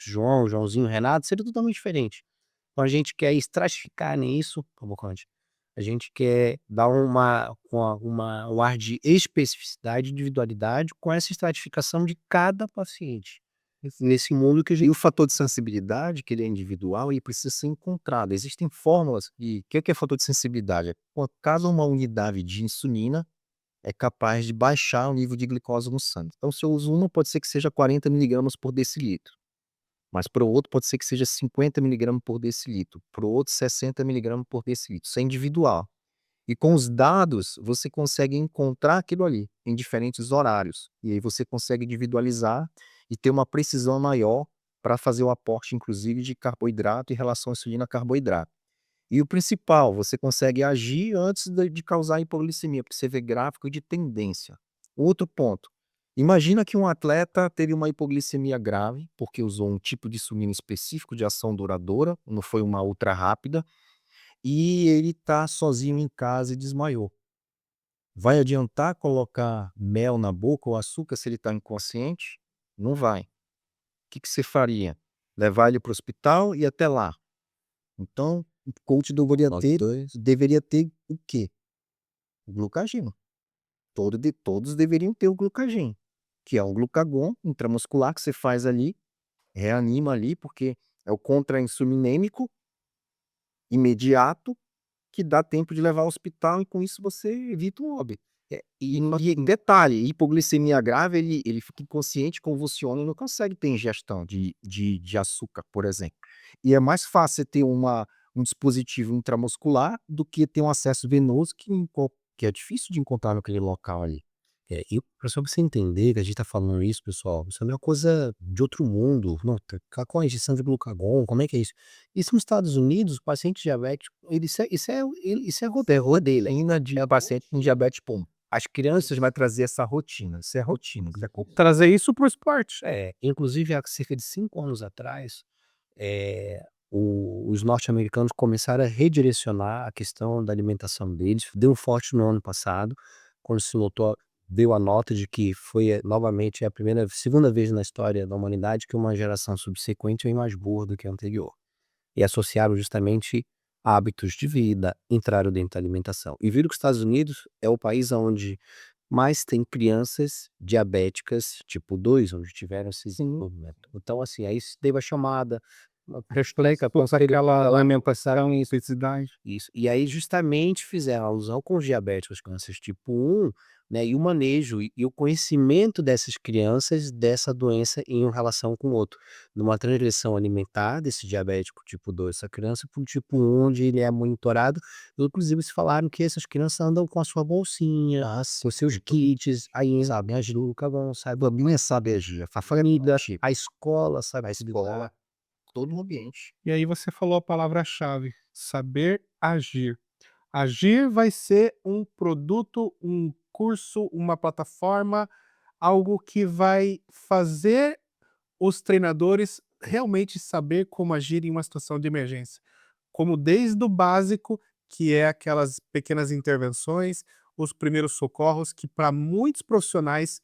Joãozinho, Renato, seria totalmente diferente. Então a gente quer estratificar nisso, Cavalcante, a gente quer dar um ar de especificidade, individualidade com essa estratificação de cada paciente. Nesse mundo que a E gente o fator de sensibilidade, que ele é individual e precisa ser encontrado. Existem fórmulas e o que é fator de sensibilidade? É quando cada uma unidade de insulina é capaz de baixar o nível de glicose no sangue. Então, se eu uso uma, pode ser que seja 40 miligramas por decilitro, mas para o outro pode ser que seja 50 miligramas por decilitro, para o outro 60 miligramas por decilitro. Isso é individual. E com os dados, você consegue encontrar aquilo ali, em diferentes horários. E aí você consegue individualizar e ter uma precisão maior para fazer o aporte, inclusive, de carboidrato em relação à insulina-carboidrato. E o principal, você consegue agir antes de causar hipoglicemia, porque você vê gráfico de tendência. Outro ponto, imagina que um atleta teve uma hipoglicemia grave, porque usou um tipo de insulina específico de ação duradoura, não foi uma ultra rápida, e ele está sozinho em casa e desmaiou. Vai adiantar colocar mel na boca ou açúcar se ele está inconsciente? Não vai. O que você faria? Levar ele para o hospital e até lá. Então, o coach deveria ter o quê? O glucagênio. Todos deveriam ter o glucagênio, que é um glucagon intramuscular que você faz ali, reanima ali, porque é o contra-insulinêmico imediato que dá tempo de levar ao hospital e com isso você evita um óbito. E detalhe, hipoglicemia grave, ele fica inconsciente, convulsiona e não consegue ter ingestão de açúcar, por exemplo. E é mais fácil você ter um dispositivo intramuscular do que ter um acesso venoso que é difícil de encontrar naquele local ali. e só pra você entender que a gente tá falando isso, pessoal, isso não é uma coisa de outro mundo, não, com a injeção de glucagon, como é que é isso? Isso nos Estados Unidos, o paciente diabético, isso é rodeio, Ainda de paciente com diabetes pum. As crianças vai trazer essa rotina, isso é rotina, isso é Trazer isso pro esporte. inclusive há cerca de 5 anos atrás, eh, os norte-americanos começaram a redirecionar a questão da alimentação deles, deu forte no ano passado, quando se notou deu a nota de que foi, novamente a segunda vez na história da humanidade que uma geração subsequente é mais burra do que a anterior. E associaram justamente hábitos de vida, entraram dentro da alimentação. E viram que os Estados Unidos é o país onde mais tem crianças diabéticas tipo 2 onde tiveram esse desenvolvimento. Então, assim, aí se teve a chamada, Explica, pô, aquela alimentação e intensidade. isso. E aí justamente fizeram alusão com os diabéticos câncer tipo 1, né, e o manejo e o conhecimento dessas crianças dessa doença em relação com o outro. Numa transgressão alimentar desse diabético tipo 2 essa criança para o tipo 1, onde ele é monitorado, inclusive se falaram que essas crianças andam com a sua bolsinha, com seus kits, aí sabem agir, vão sabe, a sabe agir, a família, a escola sabe lidar. todo o ambiente. E aí você falou a palavra-chave, saber agir. Agir vai ser um produto, um curso, uma plataforma, algo que vai fazer os treinadores realmente saber como agir em uma situação de emergência. Como desde o básico, que é aquelas pequenas intervenções, os primeiros socorros, que para muitos profissionais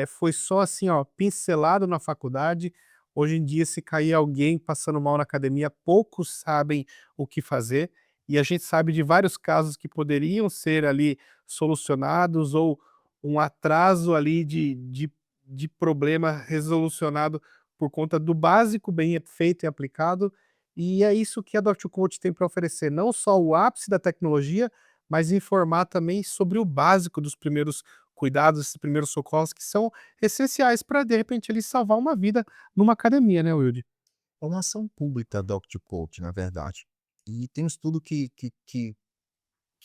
foi só assim, ó, pincelado na faculdade. Hoje em dia, se cair alguém passando mal na academia, poucos sabem o que fazer. E a gente sabe de vários casos que poderiam ser ali solucionados ou um atraso ali de problema resolucionado por conta do básico bem feito e aplicado. E é isso que a Dr. Coach tem para oferecer, não só o ápice da tecnologia, mas informar também sobre o básico dos primeiros cuidados, esses primeiros socorros que são essenciais para de repente, ali, salvar uma vida numa academia, né, Wilde? É uma ação pública da Coach, na verdade. E tem um estudo que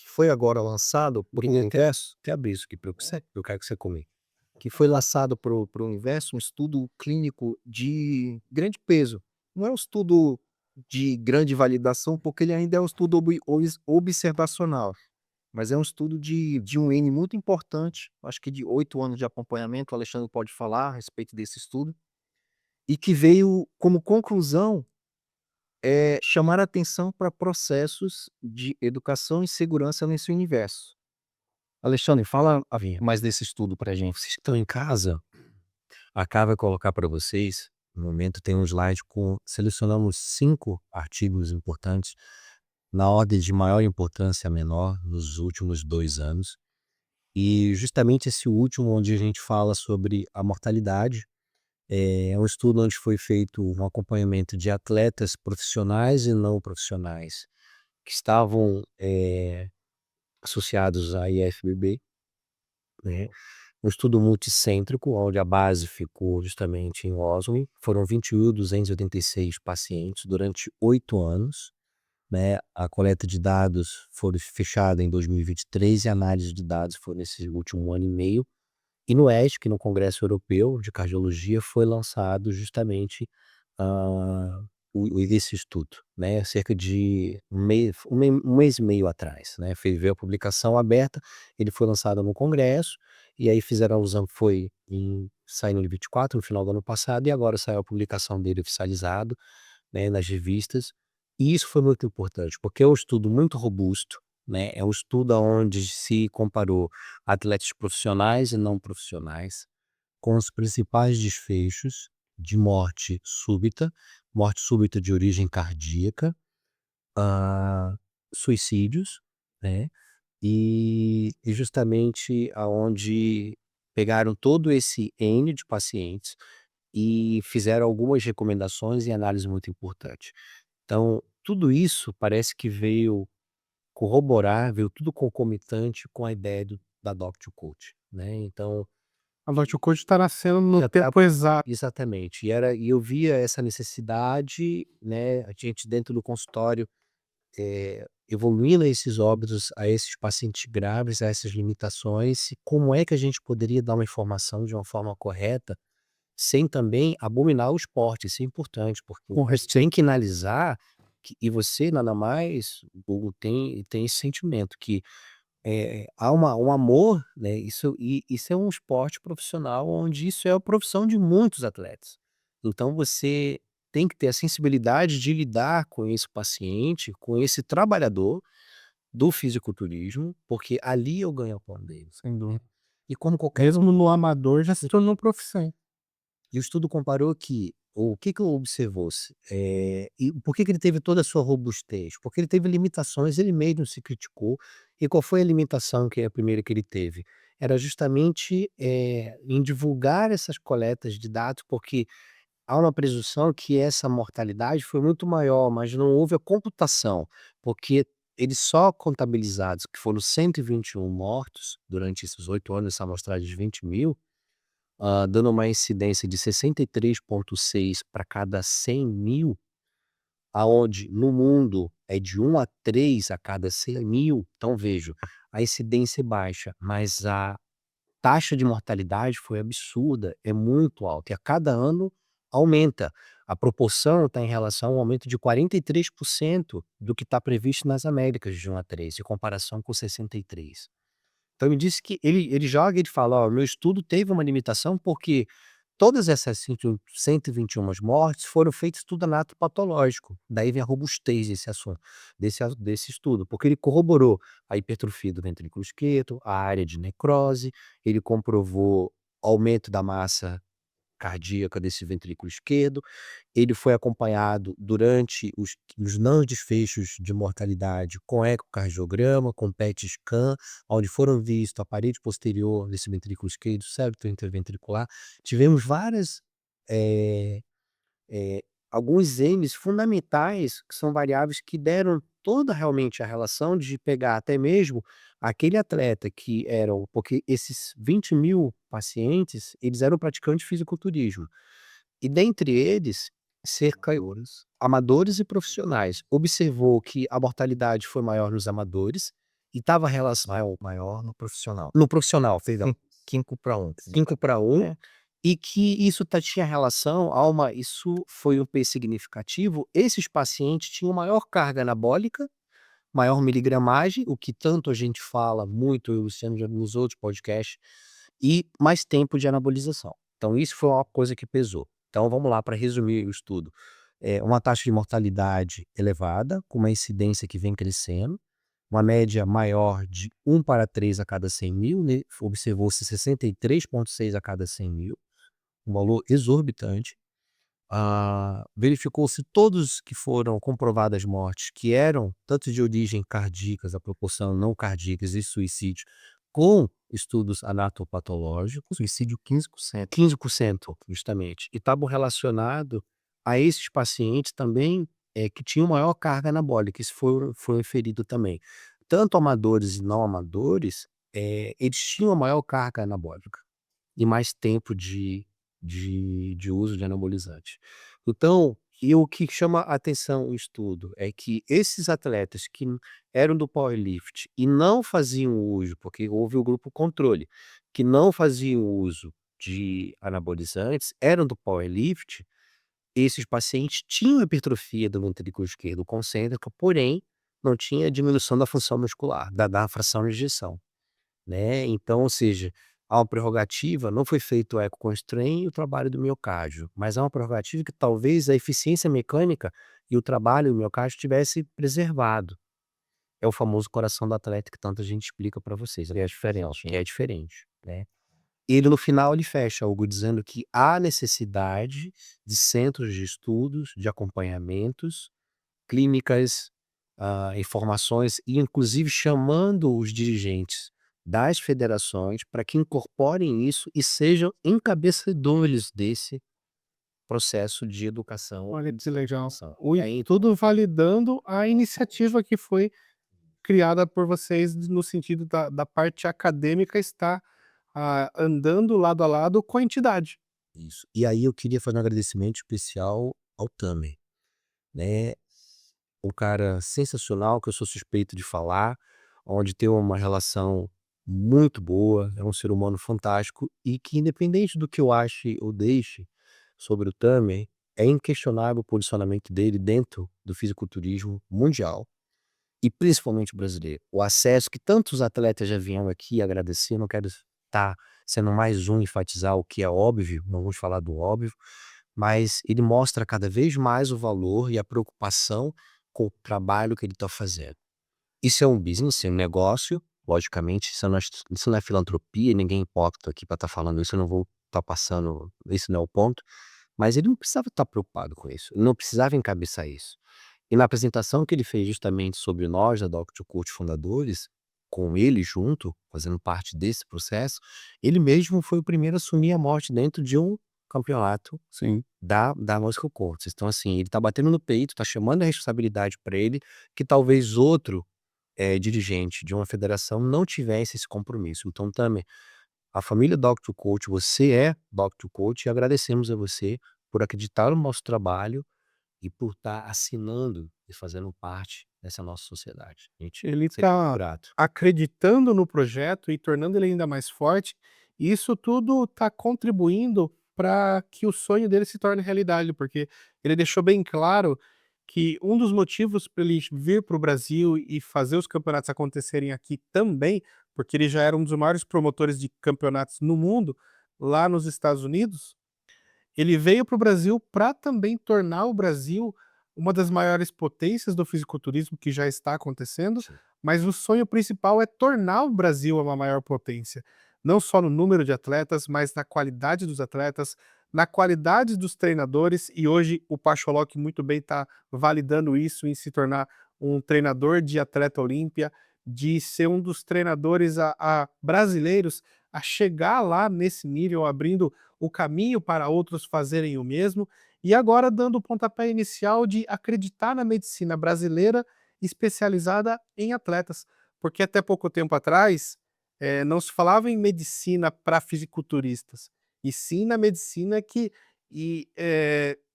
foi agora lançado por um universo, Até abrir isso aqui para eu quero que você comente. que foi lançado para o universo, um estudo clínico de grande peso. Não é um estudo de grande validação, porque ele ainda é um estudo observacional, mas é um estudo de um N muito importante, acho que de 8 anos de acompanhamento, o Alexandre pode falar a respeito desse estudo, e que veio como conclusão chamar a atenção para processos de educação e segurança nesse universo. Alexandre, fala mais desse estudo para a gente. Vocês que estão em casa, a Cá vai colocar para vocês, no momento tem um slide com selecionamos 5 artigos importantes na ordem de maior importância a menor nos últimos 2 anos. E justamente esse último onde a gente fala sobre a mortalidade, é um estudo onde foi feito um acompanhamento de atletas profissionais e não profissionais que estavam, associados à IFBB, né. Um estudo multicêntrico, onde a base ficou justamente em Oslo. Foram 21.286 pacientes durante 8 anos, né. A coleta de dados foi fechada em 2023 e a análise de dados foi nesse último ano e meio. E no ESC, no Congresso Europeu de Cardiologia, foi lançado justamente, ah, esse estudo, né, cerca de um mês e meio atrás, né, veio a publicação aberta, ele foi lançado no congresso, e aí fizeram alusão que saiu no 24, no final do ano passado, e agora saiu a publicação dele oficializado, né, nas revistas. E isso foi muito importante, porque é um estudo muito robusto, né, é um estudo aonde se comparou atletas profissionais e não profissionais, com os principais desfechos de morte súbita de origem cardíaca, ah, suicídios, né, e justamente aonde pegaram todo esse N de pacientes e fizeram algumas recomendações e análises muito importantes. Então, tudo isso parece que veio corroborar, veio tudo concomitante com a ideia da Doctor Coach, né, então A Dr. Coach está nascendo no já tá tempo exato. exatamente, e eu via essa necessidade, né, a gente dentro do consultório, evoluindo a esses óbitos, a esses pacientes graves, a essas limitações, e como é que a gente poderia dar uma informação de uma forma correta, sem também abominar o esporte. Isso é importante, porque a gente tem que analisar que, e você nada mais, Hugo, tem esse sentimento que, há um amor, né, isso é um esporte profissional, onde isso é a profissão de muitos atletas. Então você tem que ter a sensibilidade de lidar com esse paciente, com esse trabalhador do fisiculturismo, porque ali eu ganho o pão dele. Sem dúvida. E como qualquer Mesmo no amador já se tornou profissão. E o estudo comparou que o que que observou se e por que que ele teve toda a sua robustez? Porque ele teve limitações, ele mesmo se criticou. E qual foi a limitação que é a primeira que ele teve? Era justamente, em divulgar essas coletas de dados, porque há uma presunção que essa mortalidade foi muito maior, mas não houve a computação, porque eles só contabilizados, que foram 121 mortos durante esses 8 anos, essa amostragem de 20.000, dando uma incidência de 63,6 para cada 100.000, aonde no mundo é de 1 a 3 a cada 100.000. Então vejo, a incidência é baixa, mas a taxa de mortalidade foi absurda, é muito alta, e a cada ano aumenta. A proporção está em relação ao aumento de 43% do que está previsto nas Américas de 1 a 3, em comparação com 63. Então me disse que ele joga, ele fala: "Ó, meu estudo teve uma limitação, porque todas essas 121 mortes foram feitas tudo anato patológico". Daí vem a robustez desse assunto, desse estudo, porque ele corroborou a hipertrofia do ventrículo esquerdo, a área de necrose, ele comprovou aumento da massa cardíaca desse ventrículo esquerdo. Ele foi acompanhado durante os não desfechos de mortalidade com ecocardiograma, com PET scan, onde foram vistos a parede posterior desse ventrículo esquerdo, septo interventricular. Tivemos várias, eh eh, alguns N's fundamentais, que são variáveis que deram toda realmente a relação de pegar até mesmo aquele atleta que eram, porque esses 20.000 pacientes, eles eram praticantes de fisiculturismo. E dentre eles, cerca amadores e profissionais. Observou que a mortalidade foi maior nos amadores e estava relação Maior no profissional. no profissional, perdão, 5 para 1. 5 para 1, É. e que isso tinha relação a uma, isso foi um P significativo, esses pacientes tinham maior carga anabólica, maior miligramagem, o que tanto a gente fala muito, eu e o Luciano já nos outros podcasts, e mais tempo de anabolização. Então isso foi uma coisa que pesou. Então vamos lá para resumir o estudo. Uma taxa de mortalidade elevada, com uma incidência que vem crescendo, uma média maior de 1 para 3 a cada 100.000, né, observou-se 63,6 a cada 100.000, um valor exorbitante. verificou-se todos que foram comprovadas mortes, que eram tanto de origem cardíacas, a proporção não cardíacas e suicídio, com estudos anatopatológicos, Suicídio 15%. 15% justamente, e estavam relacionados a esses pacientes também, que tinham maior carga anabólica, isso foi referido também. Tanto amadores e não amadores, eles tinham maior carga anabólica e mais tempo de uso de anabolizante. Então, e o que chama a atenção no estudo é que esses atletas que eram do powerlift e não faziam uso, porque houve o grupo controle, que não faziam uso de anabolizantes, eram do powerlift, esses pacientes tinham hipertrofia do ventrículo esquerdo concêntrica, porém não tinha diminuição da função muscular, da fração de ejeção, né. Então, ou seja, há uma prerrogativa, não foi feito o ecoconstrain e o trabalho do miocárdio, mas há uma prerrogativa que talvez a eficiência mecânica e o trabalho do miocárdio tivesse preservado. É o famoso coração do atleta que tanta gente explica para vocês, é diferente, né. Ele no final ele fecha algo dizendo que há necessidade de centros de estudos, de acompanhamentos, clínicas, informações e inclusive chamando os dirigentes das federações para que incorporem isso e sejam encabeçadores desse processo de educação Olha que legal. formação. O E aí estudo validando a iniciativa que foi criada por vocês no sentido da parte acadêmica estar, andando lado a lado com a entidade. isso. E aí eu queria fazer um agradecimento especial ao Tamer, né, um cara sensacional que eu sou suspeito de falar, onde tem uma relação muito boa, é um ser humano fantástico e que independente do que eu ache ou deixe sobre o Tamer, é inquestionável o posicionamento dele dentro do fisiculturismo mundial e principalmente brasileiro. O acesso que tantos atletas já vieram aqui agradecer, não quero estar sendo mais um enfatizar o que é óbvio, não vamos falar do óbvio, mas ele mostra cada vez mais o valor e a preocupação com o trabalho que ele está fazendo. Isso é um business, é um negócio, logicamente, isso não é filantropia, ninguém é hipócrita aqui para estar falando isso, eu não vou estar passando, esse não é o ponto, mas ele não precisava estar preocupado com isso, ele não precisava encabeçar isso. E na apresentação que ele fez justamente sobre nós, da Dr. Coach fundadores, com ele junto, fazendo parte desse processo, ele mesmo foi o primeiro a assumir a morte dentro de um campeonato Sim. da Muscle Coach. Então, assim, ele tá batendo no peito, tá chamando a responsabilidade para ele, que talvez outro, dirigente de uma federação não tivesse esse compromisso. Então, também, a família Dr. Coach, você é Dr. Coach e agradecemos a você por acreditar no nosso trabalho e por estar assinando e fazendo parte dessa nossa sociedade. A gente Ele sempre está grato. acreditando no projeto e tornando ele ainda mais forte, e isso tudo está contribuindo para que o sonho dele se torne realidade, porque ele deixou bem claro que um dos motivos para ele vir para o Brasil e fazer os campeonatos acontecerem aqui também, porque ele já era um dos maiores promotores de campeonatos no mundo, lá nos Estados Unidos, ele veio para o Brasil para também tornar o Brasil uma das maiores potências do fisiculturismo, que já está acontecendo, Sim. mas o sonho principal é tornar o Brasil uma maior potência. Não só no número de atletas, mas na qualidade dos atletas, na qualidade dos treinadores, e hoje o Pacholok muito bem está validando isso em se tornar um treinador de atleta olímpia, de ser um dos treinadores a brasileiros a chegar lá nesse nível, abrindo o caminho para outros fazerem o mesmo, e agora dando o pontapé inicial de acreditar na medicina brasileira especializada em atletas. Porque até pouco tempo atrás, não se falava em medicina para fisiculturistas, e sim na medicina que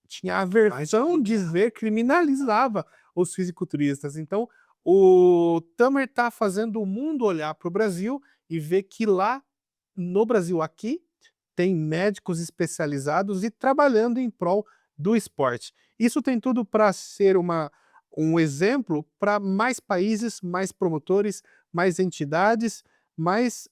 tinha a aversão de ver, criminalizava os fisiculturistas. Então, o Tamer está fazendo o mundo olhar para o Brasil e ver que lá no Brasil, aqui, tem médicos especializados e trabalhando em prol do esporte. Isso tem tudo para ser um exemplo para mais países, mais promotores, mais entidades, mais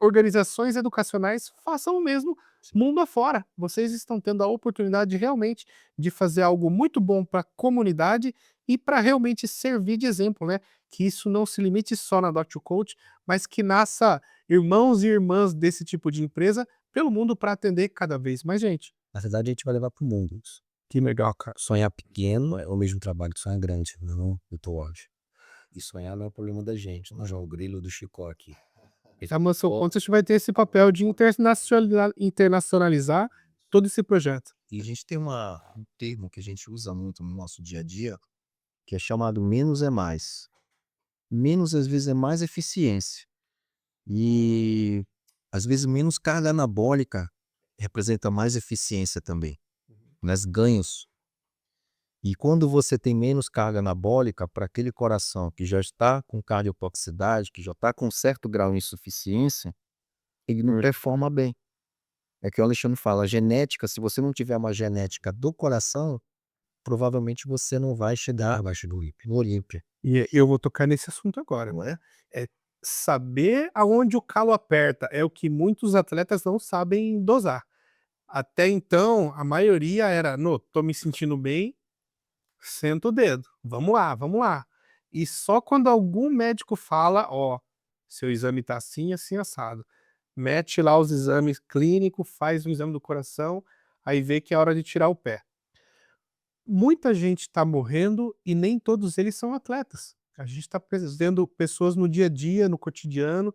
organizações educacionais façam o mesmo mundo afora. Vocês estão tendo a oportunidade realmente de fazer algo muito bom para a comunidade e para realmente servir de exemplo, né? Que isso não se limite só na Dr. Coach, mas que nasça irmãos e irmãs desse tipo de empresa pelo mundo para atender cada vez mais gente. Na verdade, a gente vai levar para o mundo isso. Que legal, cara. Sonhar pequeno é o mesmo trabalho que sonhar grande, não, Dr. Walsh. E sonhar não é problema da gente, não é o grilo do Chicó aqui. A Mansão Concept vai ter esse papel de internacionalizar todo esse projeto. E a gente tem um termo que a gente usa muito no nosso dia a dia, que é chamado menos é mais. Menos às vezes é mais eficiência. E às vezes menos carga anabólica representa mais eficiência também, nas ganhos. E quando você tem menos carga anabólica para aquele coração que já está com cardiotoxicidade, que já está com certo grau de insuficiência, ele não performa bem. É que o Alexandre fala, a genética, se você não tiver uma genética do coração, provavelmente você não vai chegar Abaixo do Olímpio. no Olímpia, E eu vou tocar nesse assunto agora. não é? É saber aonde o calo aperta, é o que muitos atletas não sabem dosar. Até então, a maioria era: "No, tô me sentindo bem, senta o dedo, vamos lá, vamos lá". E só quando algum médico fala: "Ó, seu exame tá assim, assim, assado". Mete lá os exames clínicos, faz o exame do coração, aí vê que é hora de tirar o pé. Muita gente está morrendo e nem todos eles são atletas. A gente está vendo pessoas no dia a dia, no cotidiano,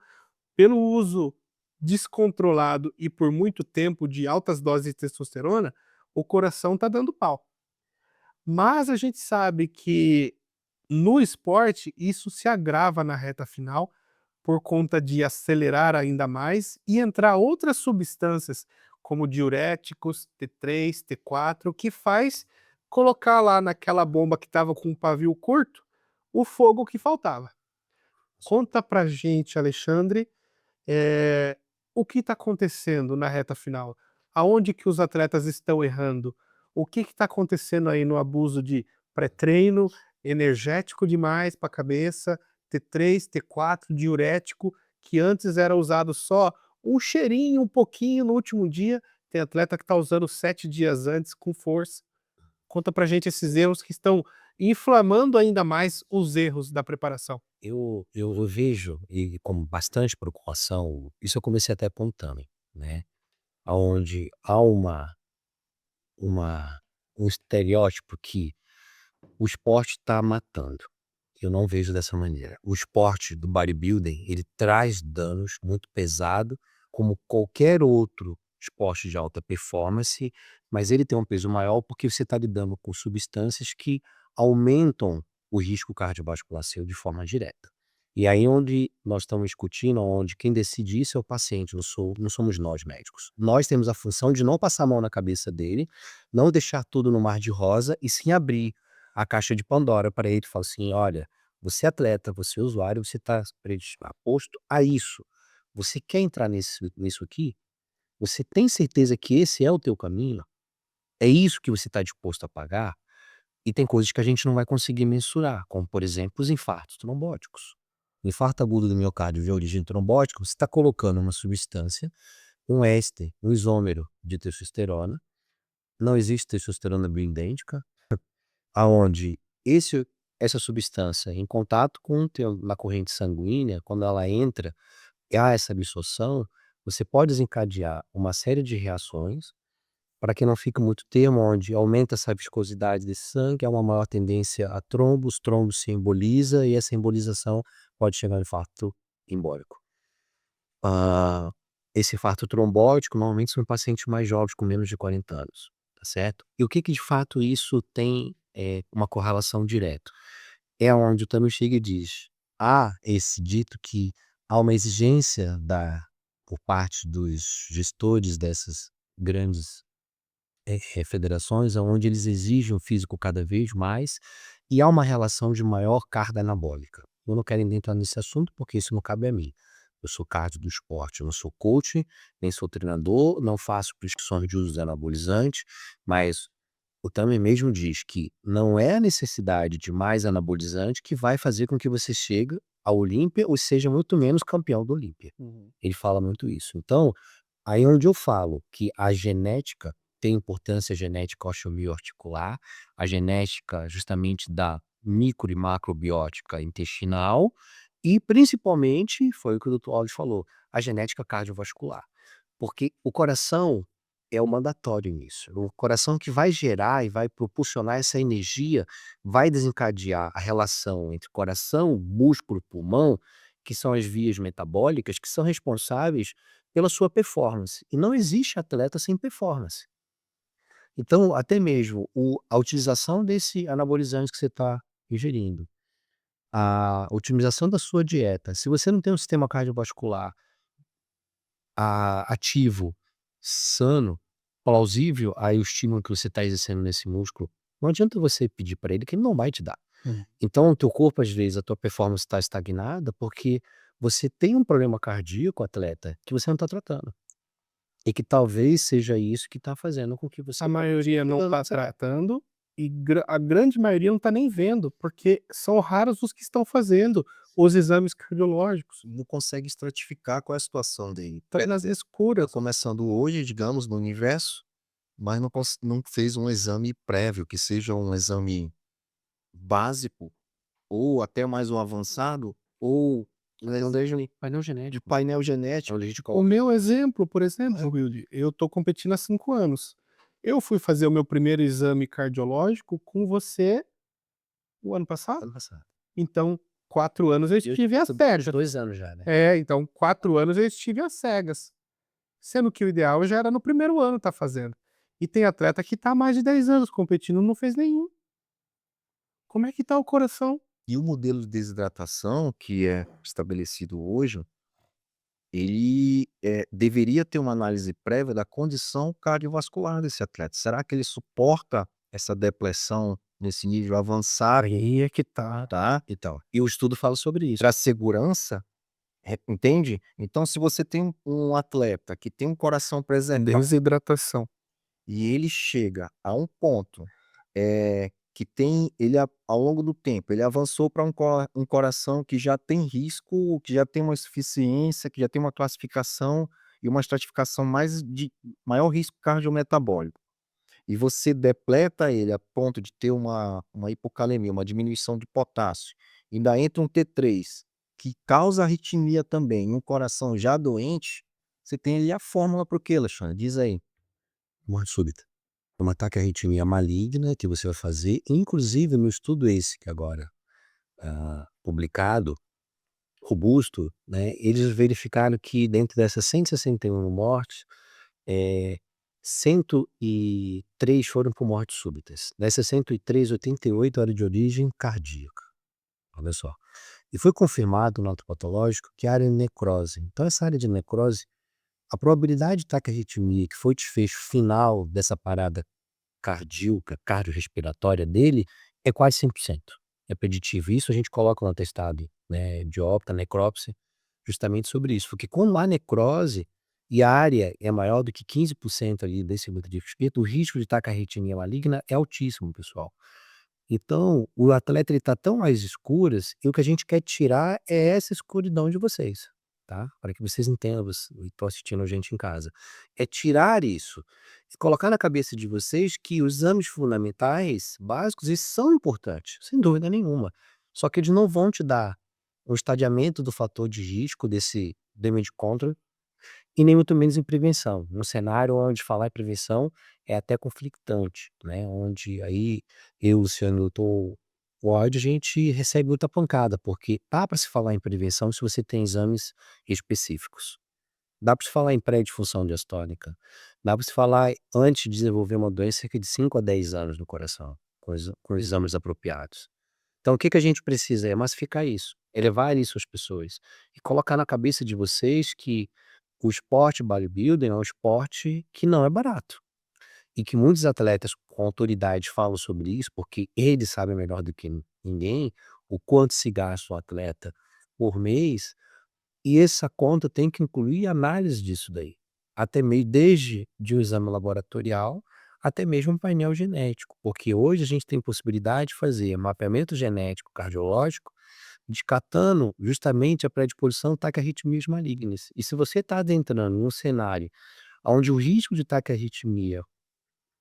pelo uso descontrolado e por muito tempo de altas doses de testosterona, o coração está dando pau. Mas a gente sabe que no esporte isso se agrava na reta final por conta de acelerar ainda mais e entrar outras substâncias, como diuréticos, T3, T4, que faz colocar lá naquela bomba que estava com um pavio curto, o fogo que faltava. Conta pra gente, Alexandre, o que está acontecendo na reta final? Aonde que os atletas estão errando? O que está acontecendo aí no abuso de pré-treino, energético demais para a cabeça, T3, T4, diurético, que antes era usado só um cheirinho, um pouquinho no último dia, tem atleta que está usando 7 dias antes com força. Conta pra gente esses erros que estão inflamando ainda mais os erros da preparação. Eu vejo, e com bastante preocupação, isso eu comecei até apontando, né, aonde há uma um estereótipo que o esporte está matando. Eu não vejo dessa maneira. O esporte do bodybuilding, ele traz danos muito pesado, como qualquer outro esporte de alta performance, mas ele tem um peso maior porque você está lidando com substâncias que aumentam o risco cardiovascular seu de forma direta. E aí onde nós estamos discutindo, onde quem decide isso é o paciente, não somos nós médicos. Nós temos a função de não passar a mão na cabeça dele, não deixar tudo no mar de rosa e sim abrir a caixa de Pandora para ele e falar assim: olha, você é atleta, você é usuário, você está predisposto a isso. Você quer entrar nisso aqui? Você tem certeza que esse é o teu caminho? É isso que você está disposto a pagar? E tem coisas que a gente não vai conseguir mensurar, como por exemplo os infartos trombóticos. O infarto agudo do miocárdio de origem trombótica, você está colocando uma substância, um éster, um isômero de testosterona. Não existe testosterona bioidêntica, aonde essa substância em contato com na corrente sanguínea, quando ela entra e há essa absorção, você pode desencadear uma série de reações, para que não fique muito termo, onde aumenta essa viscosidade desse sangue, há uma maior tendência a trombos, os trombos se emboliza e essa embolização pode chegar ao infarto embólico. Ah, esse infarto trombótico normalmente são em pacientes mais jovens, com menos de 40 anos, tá certo? E o que que de fato isso tem uma correlação direta? É onde o Tano chega e diz: há esse dito que há uma exigência por parte dos gestores dessas grandes federações, onde eles exigem o físico cada vez mais, e há uma relação de maior carga anabólica. Eu não quero entrar nesse assunto, porque isso não cabe a mim. Eu sou cardio do esporte, eu não sou coach, nem sou treinador, não faço prescrições de uso de anabolizante, mas o Tamer mesmo diz que não é a necessidade de mais anabolizante que vai fazer com que você chegue ao Olímpia ou seja muito menos campeão do Olímpia. Uhum. Ele fala muito isso. Então, aí é onde eu falo que a genética tem importância genética osteomioarticular, a genética justamente da micro e macrobiótica intestinal e principalmente, foi o que o Dr. Alves falou, a genética cardiovascular. Porque o coração, é o mandatório nisso. O coração que vai gerar e vai proporcionar essa energia, vai desencadear a relação entre coração, músculo, pulmão, que são as vias metabólicas, que são responsáveis pela sua performance. E não existe atleta sem performance. Então, até mesmo a utilização desse anabolizante que você está ingerindo, a otimização da sua dieta, se você não tem um sistema cardiovascular ativo, sano, plausível ao estímulo que você está exercendo nesse músculo, não adianta você pedir para ele que ele não vai te dar. Então, o teu corpo, às vezes, a tua performance está estagnada porque você tem um problema cardíaco, atleta, que você não está tratando. E que talvez seja isso que está fazendo com que você A maioria não está tratando e a grande maioria não está nem vendo, porque são raros os que estão fazendo os exames cardiológicos. Não consegue estratificar qual é a situação dele. Tá nas escuras. Começando hoje, digamos, no universo, mas não fez um exame prévio, que seja um exame básico, ou até mais um avançado, ou painel de genético. painel genético. Onde a gente O coloca. meu exemplo, por exemplo, Wilde, eu tô competindo há 5 anos. Eu fui fazer o meu primeiro exame cardiológico com você o ano passado. Ano passado. Então, 4 anos eu estive às cegas. 2 anos já, né? Então 4 anos eu estive às cegas. Sendo que o ideal já era no primeiro ano tá fazendo. E tem atleta que tá há mais de 10 anos competindo, não fez nenhum. Como é que tá o coração? E o modelo de desidratação que é estabelecido hoje, ele deveria ter uma análise prévia da condição cardiovascular desse atleta. Será que ele suporta essa depressão nesse nível avançado, Aí é que tá. tá? Então, e o estudo fala sobre isso. Para segurança, entende? Então, se você tem um atleta que tem um coração preservado Desidratação. e ele chega a um ponto, que tem ao longo do tempo, ele avançou para um coração que já tem risco, que já tem uma insuficiência, que já tem uma classificação e uma estratificação mais de maior risco cardiometabólico. E você depleta ele a ponto de ter uma hipocalemia, uma diminuição de potássio, ainda entra um T3, que causa arritmia também, em um coração já doente, você tem ali a fórmula para o quê, Alexandre? Diz aí. Morte súbita. É um ataque à arritmia maligna que você vai fazer, inclusive no estudo esse que agora, publicado, robusto, né, eles verificaram que dentro dessas 161 mortes, 103 foram por mortes súbitas. Dessas 103, 88 eram de origem cardíaca. Olha só. E foi confirmado no laudo patológico que a área de necrose. Então essa área de necrose, a probabilidade de taquiarritmia, que foi o desfecho final dessa parada cardíaca, cardiorrespiratória dele, é quase 100%. É preditivo. Isso a gente coloca no atestado, né, de óbito, necrópsia, justamente sobre isso. Porque como há necrose e a área é maior do que 15% ali desse grupo de espírito, o risco de taquiarritmia maligna é altíssimo, pessoal. Então, o atleta ele tá tão às escuras, e o que a gente quer tirar é essa escuridão de vocês, tá? Para que vocês entendam, e estão assistindo a gente em casa. É tirar isso, e colocar na cabeça de vocês que os exames fundamentais, básicos, eles são importantes, sem dúvida nenhuma. Só que eles não vão te dar o estadiamento do fator de risco desse damage control e nem muito menos em prevenção. Num cenário onde falar em prevenção é até conflitante, né, onde aí eu, Luciano, eu tô Ward, a gente recebe muita pancada, porque dá para se falar em prevenção se você tem exames específicos. Dá para se falar em pré-disfunção diastólica, dá para se falar antes de desenvolver uma doença cerca de 5 a 10 anos no coração, com exames apropriados. Então o que que a gente precisa é massificar isso, elevar isso às pessoas e colocar na cabeça de vocês que o esporte bodybuilding é um esporte que não é barato. E que muitos atletas com autoridade falam sobre isso, porque eles sabem melhor do que ninguém o quanto se gasta o atleta por mês, e essa conta tem que incluir análise disso daí. Até mesmo desde de um exame laboratorial, até mesmo um painel genético, porque hoje a gente tem possibilidade de fazer mapeamento genético cardiológico, descartando justamente a predisposição a taquiarritmias malignas. E se você está adentrando num cenário onde o risco de taquiarritmia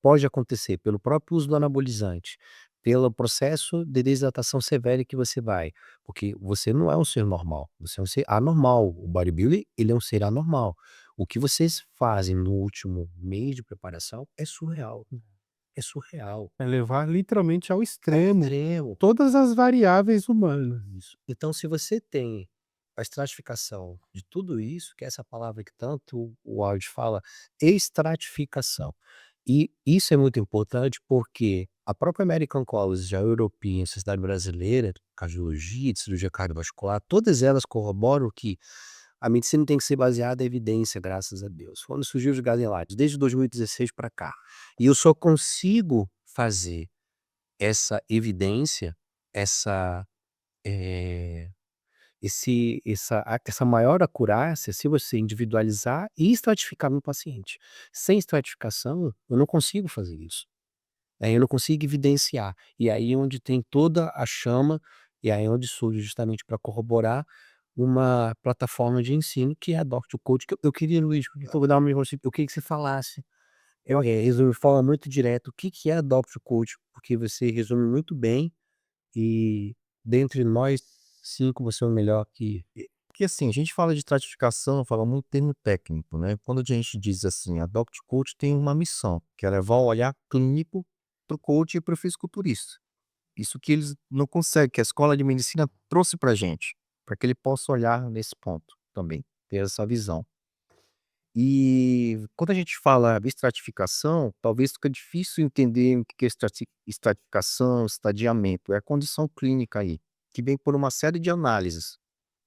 pode acontecer pelo próprio uso do anabolizante, pelo processo de desidratação severa que você vai, porque você não é um ser normal, você é um ser anormal. O bodybuilder, ele é um ser anormal. O que vocês fazem no último mês de preparação é surreal. É surreal. É levar literalmente ao É extremo extremo. todas as variáveis humanas. Isso. Então, se você tem a estratificação de tudo isso, que é essa palavra que tanto o áudio fala, estratificação. E isso é muito importante porque a própria American College, a European Sociedade Brasileira de Cardiologia, de Cirurgia Cardiovascular, todas elas corroboram que a medicina tem que ser baseada em evidência, graças a Deus. Quando surgiu os guidelines, desde 2016 para cá. E eu só consigo fazer essa evidência, essa eh, essa maior acurácia se você individualizar e estratificar no paciente. Sem estratificação, eu não consigo fazer isso. Aí eu não consigo evidenciar. E aí é onde tem toda a chama, e aí é onde surge justamente para corroborar uma plataforma de ensino que é a Doctor Coach, que eu queria, Luiz, eu vou dar uma eu queria que você falasse. Eu resumo de forma muito direta o que que é a Doctor Coach, porque você resume muito bem e dentre nós 5 você é o melhor que Porque assim, a gente fala de estratificação, fala muito termo técnico, né? Quando a gente diz assim, a Doctor Coach tem uma missão, que é levar o olhar clínico para o coach e para o fisiculturista. Isso que eles não conseguem, que a escola de medicina trouxe para gente, para que ele possa olhar nesse ponto também, ter essa visão. E quando a gente fala de estratificação, talvez fica difícil entender o que é estratificação, estadiamento. É a condição clínica aí, que vem por uma série de análises,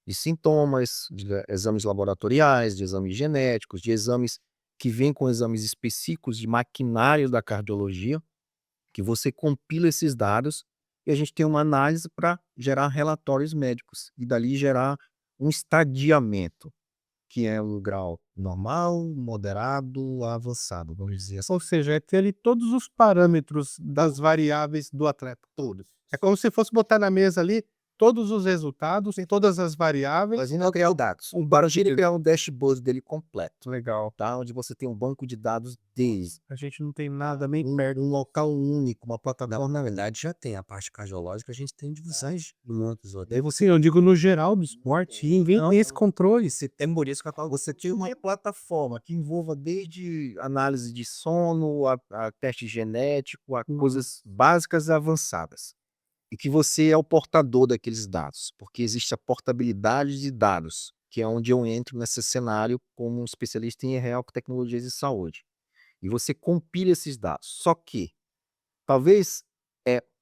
de sintomas, de exames laboratoriais, de exames genéticos, de exames que vêm com exames específicos de maquinário da cardiologia, que você compila esses dados e a gente tem uma análise para gerar relatórios médicos e dali gerar um estadiamento, que é o grau normal, moderado, avançado, vamos dizer assim. Ou seja, é ter ali todos os parâmetros das variáveis do atleta. Todos. É como se fosse botar na mesa ali todos os resultados, todas as variáveis. Mas ainda criar os dados. Para ele criar um dashboard dele completo, Legal. tá? Onde você tem um banco de dados deles, A gente não tem nada nem um local único, uma Não, plataforma. na verdade já tem a parte cardiológica, a gente tem divisões em muitos outros. Daí você, eu digo no geral do esporte, e Não, tem esse controle. É por isso que eu falo, você tem uma plataforma que envolva desde análise de sono, a teste genético, a coisas básicas e avançadas. E que você é o portador daqueles dados, porque existe a portabilidade de dados, que é onde eu entro nesse cenário como um especialista em real tecnologias de saúde. E você compila esses dados. Só que talvez,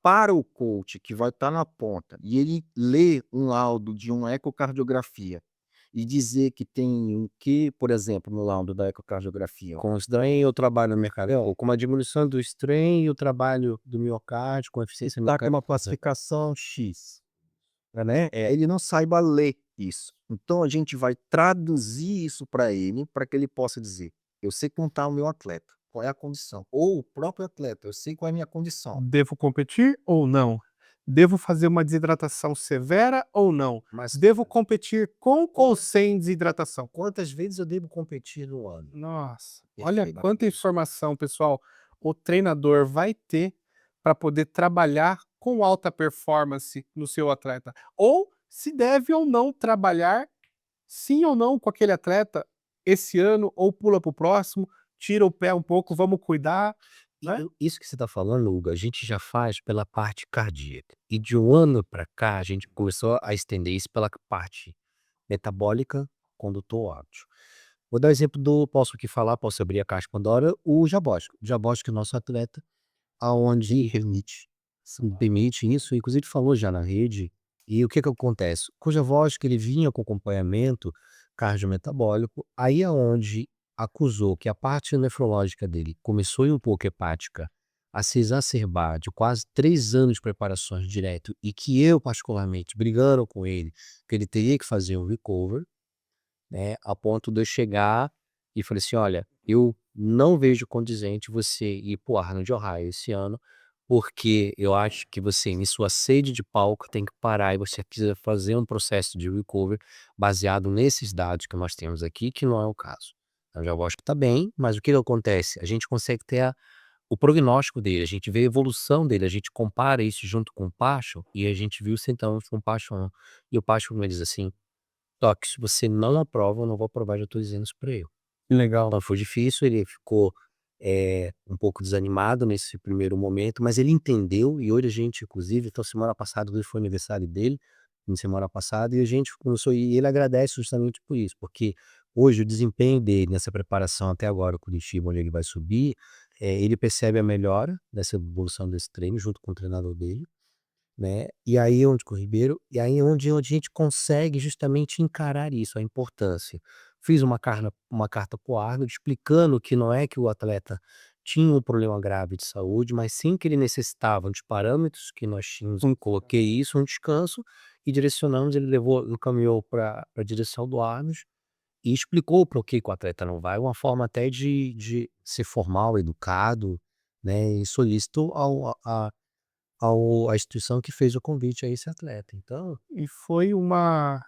para o coach que vai estar na ponta e ele lê um laudo de uma ecocardiografia e dizer que tem o que, por exemplo, no laudo da ecocardiografia, Com o strain eu trabalho no mercado, ou com uma diminuição do strain eu trabalho do miocárdio, com eficiência está com uma miocárdica. classificação X, né? Ele não saiba ler isso. Então a gente vai traduzir isso para que ele possa dizer: eu sei contar o meu atleta, qual é a condição. Ou o próprio atleta, eu sei qual é a minha condição. Devo competir ou não? Devo fazer uma desidratação severa ou não? Mas Devo competir com ou sem desidratação? quantas vezes eu devo competir no ano? Nossa, olha Perfeito. quanta informação, pessoal, o treinador vai ter para poder trabalhar com alta performance no seu atleta. Ou se deve ou não trabalhar, sim ou não, com aquele atleta esse ano, ou pula para o próximo, tira o pé um pouco, vamos cuidar. Né? Isso que você está falando, Hugo, a gente já faz pela parte cardíaca. E de um ano para cá, a gente começou a estender isso pela parte metabólica, condutor áudio. Vou dar exemplo posso aqui falar, posso abrir a caixa de Pandora, o Jabosco. O Jabosco é o nosso atleta, aonde permite isso, inclusive falou já na rede. E o que que acontece? Com o Jabosco, ele vinha com acompanhamento cardiometabólico, aí aonde acusou que a parte nefrológica dele começou a ir um pouco hepática, a se exacerbar de quase 3 anos de preparações direto, e que eu particularmente brigando com ele, que ele teria que fazer um recover, né, a ponto de eu chegar e falei assim: "Olha, eu não vejo condizente você ir para o Arnold de Ohio esse ano, porque eu acho que você, em sua sede de palco, tem que parar e você precisa fazer um processo de recover baseado nesses dados que nós temos aqui, que não é o caso". Eu já acho que está bem, mas o que que acontece? A gente consegue ter o prognóstico dele, a gente vê a evolução dele, a gente compara isso junto com o Pacho, e a gente viu os sintomas com o Pacho 1. E o Pacho me diz assim: "Doc, se você não aprova, eu não vou aprovar, já estou dizendo isso para ele". Que legal. Então foi difícil, ele ficou, um pouco desanimado nesse primeiro momento, mas ele entendeu e hoje a gente inclusive então semana passada hoje foi aniversário dele, na semana passada, e a gente começou e ele agradece justamente por isso, porque hoje o desempenho dele nessa preparação até agora o Curitiba, onde ele vai subir, ele percebe a melhora dessa evolução desse treino junto com o treinador dele, né, e aí onde com o Ribeiro, e aí onde a gente consegue justamente encarar isso, a importância. Fiz uma carta para o Arnold explicando que não é que o atleta tinha um problema grave de saúde, mas sim que ele necessitava dos parâmetros que nós tínhamos, coloquei isso, um descanso, e direcionamos, ele levou encaminhou para a direção do Arnold, e explicou para o que o atleta não vai, uma forma até de ser formal, educado, né, e solícito à instituição que fez o convite a esse atleta, então E foi uma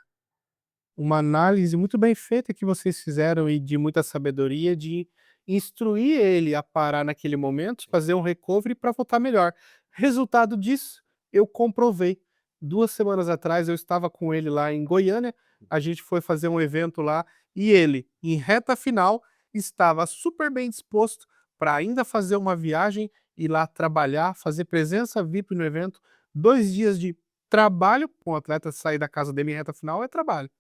análise muito bem feita que vocês fizeram e de muita sabedoria de instruir ele a parar naquele momento, fazer um recovery para voltar melhor. Resultado disso, eu comprovei. 2 semanas atrás eu estava com ele lá em Goiânia, a gente foi fazer um evento lá e ele, em reta final, estava super bem disposto para ainda fazer uma viagem, ir lá trabalhar, fazer presença VIP no evento. 2 dias de trabalho, com o atleta sair da casa dele em reta final é trabalho.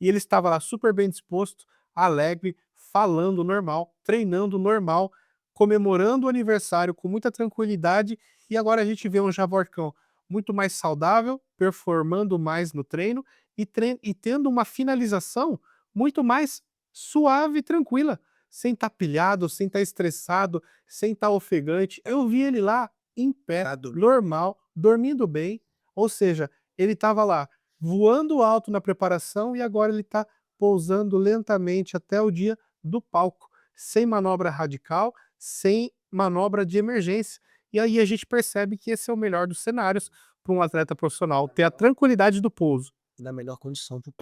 E ele estava lá super bem disposto, alegre, falando normal, treinando normal, comemorando o aniversário com muita tranquilidade, e agora a gente vê um Javorcão muito mais saudável, performando mais no treino e tendo uma finalização muito mais suave e tranquila, sem estar pilhado, sem estar estressado, sem estar ofegante. Eu vi ele lá em pé, normal, dormindo bem, ou seja, ele estava lá voando alto na preparação e agora ele está pousando lentamente até o dia do palco, sem manobra radical, sem manobra de emergência. E aí a gente percebe que esse é o melhor dos cenários para um atleta profissional, ter a tranquilidade do pouso. na melhor condição po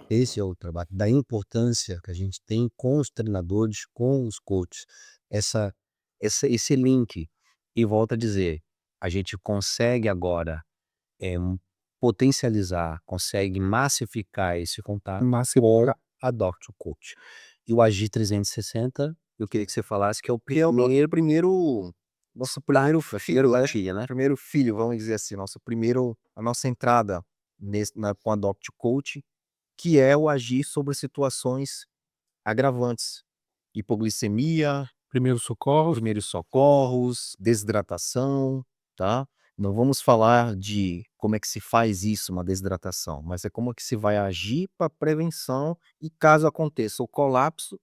esse é o trabalho, da importância que a gente tem com os treinadores, com os coaches, essa esse link. E volto a dizer, a gente consegue agora, potencializar, consegue massificar esse contato com a Doctor Coach. E o Agir 360, eu queria que você falasse que é o Que é o primeiro nosso primeiro filho, né, filho, né? primeiro filho, vamos dizer assim, a nossa entrada com a Doctor Coach, que é o agir sobre situações agravantes, hipoglicemia, Primeiro socorro, primeiros socorros, desidratação, tá? Não vamos falar de como é que se faz isso, uma desidratação, mas é como é que se vai agir para prevenção e caso aconteça o colapso,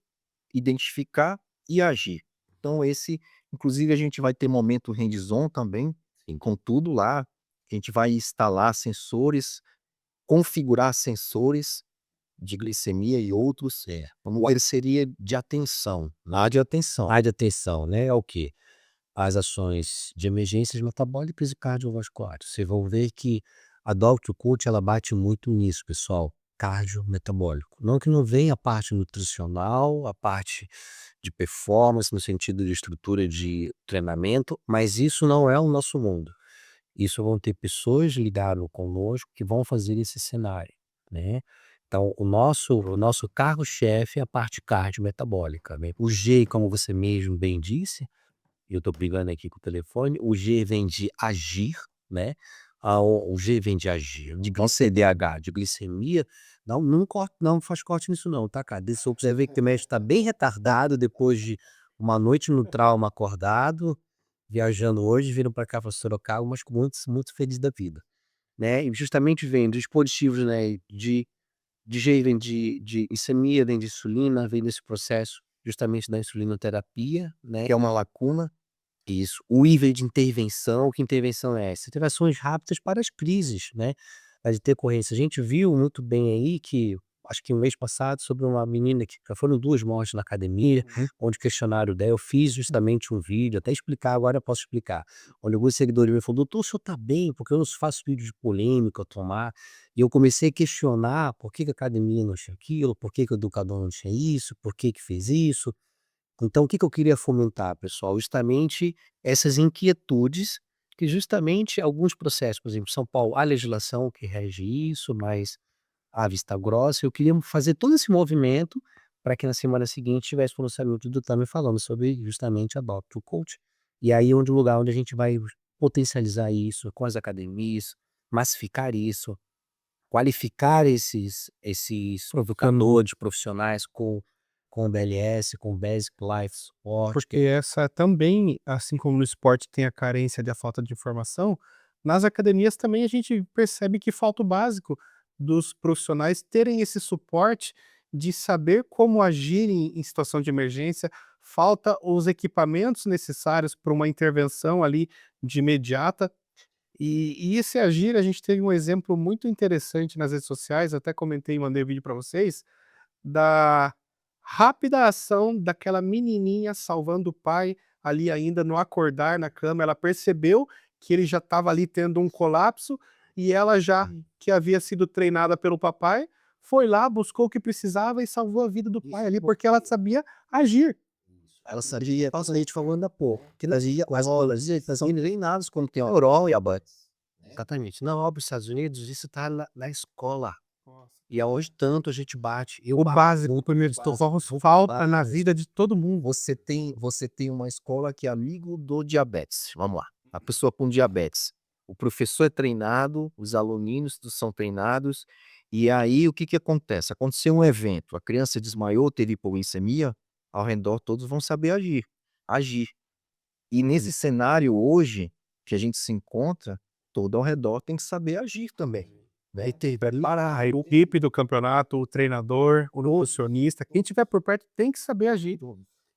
identificar e agir. Então inclusive a gente vai ter momento hands-on também, com tudo lá, a gente vai instalar sensores, configurar sensores de glicemia e outros, como parceria de atenção, área de atenção, né, é o quê? As ações de emergências metabólicas e cardiovasculares. Vocês vão ver que a Doctor Coach ela bate muito nisso, pessoal, cardiometabólico. Não que não venha a parte nutricional, a parte de performance no sentido de estrutura de treinamento, mas isso não é o nosso mundo. Isso vão ter pessoas ligadas conosco que vão fazer esse cenário, né. Então o nosso carro-chefe é a parte cardiometabólica, né. O G, como você mesmo bem disse, e eu estou brigando aqui com o telefone, o G vem de agir, né, o G vem de agir, de CDH, de glicemia, não faz corte nisso não, tá cara, desse você vê que o médico está bem retardado depois de uma noite no trauma acordado, viajando hoje, vindo para cá para Sorocaba, mas muito, muito feliz da vida, né, e justamente vem dos dispositivos, né, de G vem de glicemia, vem de insulina, vem desse processo justamente da insulinoterapia, né, que é uma lacuna. Isso. O I veio de intervenção, que intervenção é essa? Intervenções rápidas para as crises, né, as intercorrências. A gente viu muito bem aí que, acho que o mês passado, sobre uma menina que já foram 2 mortes na academia, onde questionaram dela, eu fiz justamente um vídeo, até explicar, agora eu posso explicar, onde alguns seguidores me falaram: "Doutor, o senhor está bem? Porque eu não faço vídeo de polêmica, tomar", e eu comecei a questionar por que que a academia não tinha aquilo, por que que o educador não tinha isso, por que que fez isso. Então o que que eu queria fomentar, pessoal? Justamente essas inquietudes que justamente alguns processos, por exemplo, São Paulo, a legislação que rege isso, mas a vista grossa, eu queria fazer todo esse movimento para que na semana seguinte tivesse o pronunciamento do Tami falando sobre justamente a Adopt a Coach. E aí é onde o lugar onde a gente vai potencializar isso com as academias, massificar isso, qualificar esses provocadores profissionais com o BLS, com o Basic Life Support. Porque essa também, assim como no esporte tem a carência da falta de informação, nas academias também a gente percebe que falta o básico dos profissionais terem esse suporte de saber como agir em situação de emergência, falta os equipamentos necessários para uma intervenção ali de imediata. E esse agir, a gente teve um exemplo muito interessante nas redes sociais, até comentei e mandei o vídeo para vocês, da rápida ação daquela menininha salvando o pai, ali ainda no acordar na cama, ela percebeu que ele já estava ali tendo um colapso, e ela já, que havia sido treinada pelo papai, foi lá, buscou o que precisava e salvou a vida do pai ali, porque ela sabia agir. Ela sabia, falsa a gente falando da pouco, que nós ia, as aulas são treinadas como tem a Eurol e a BUT. Exatamente. Na obra dos Estados Unidos, isso está na escola. E aonde tanto a gente bate. Eu O bato básico, muito, primeiros básico, socorros, muito falta na básico. vida de todo mundo. Você tem uma escola que é amigo do diabetes. Vamos lá. A pessoa com diabetes. O professor é treinado, os alunos são treinados. E aí o que que acontece? Aconteceu um evento, a criança desmaiou, teve hipoglicemia, ao redor todos vão saber agir. Agir. E nesse cenário hoje que a gente se encontra, todo ao redor tem que saber agir também. Né? E ter Para a equipe do campeonato, o treinador, o nutricionista, quem tiver por perto tem que saber agir.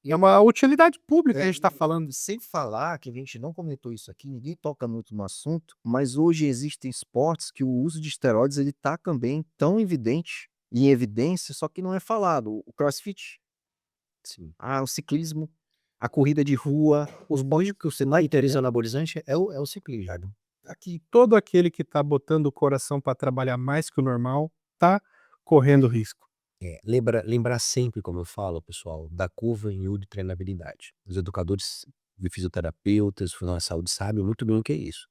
É uma utilidade pública que a gente está falando. Sem falar que a gente não comentou isso aqui, ninguém toca muito no assunto, mas hoje existem esportes que o uso de esteroides ele tá também tão evidente, em evidência, só que não é falado. O CrossFit, Sim. o ciclismo, a corrida de rua, Os bons que você não interessa anabolizante é o ciclismo. Aqui, todo aquele que está botando o coração para trabalhar mais que o normal, está correndo risco. Lembrar sempre, como eu falo, pessoal, da curva em U de treinabilidade. Os educadores de fisioterapeutas, profissionais de saúde sabem muito bem o que é isso.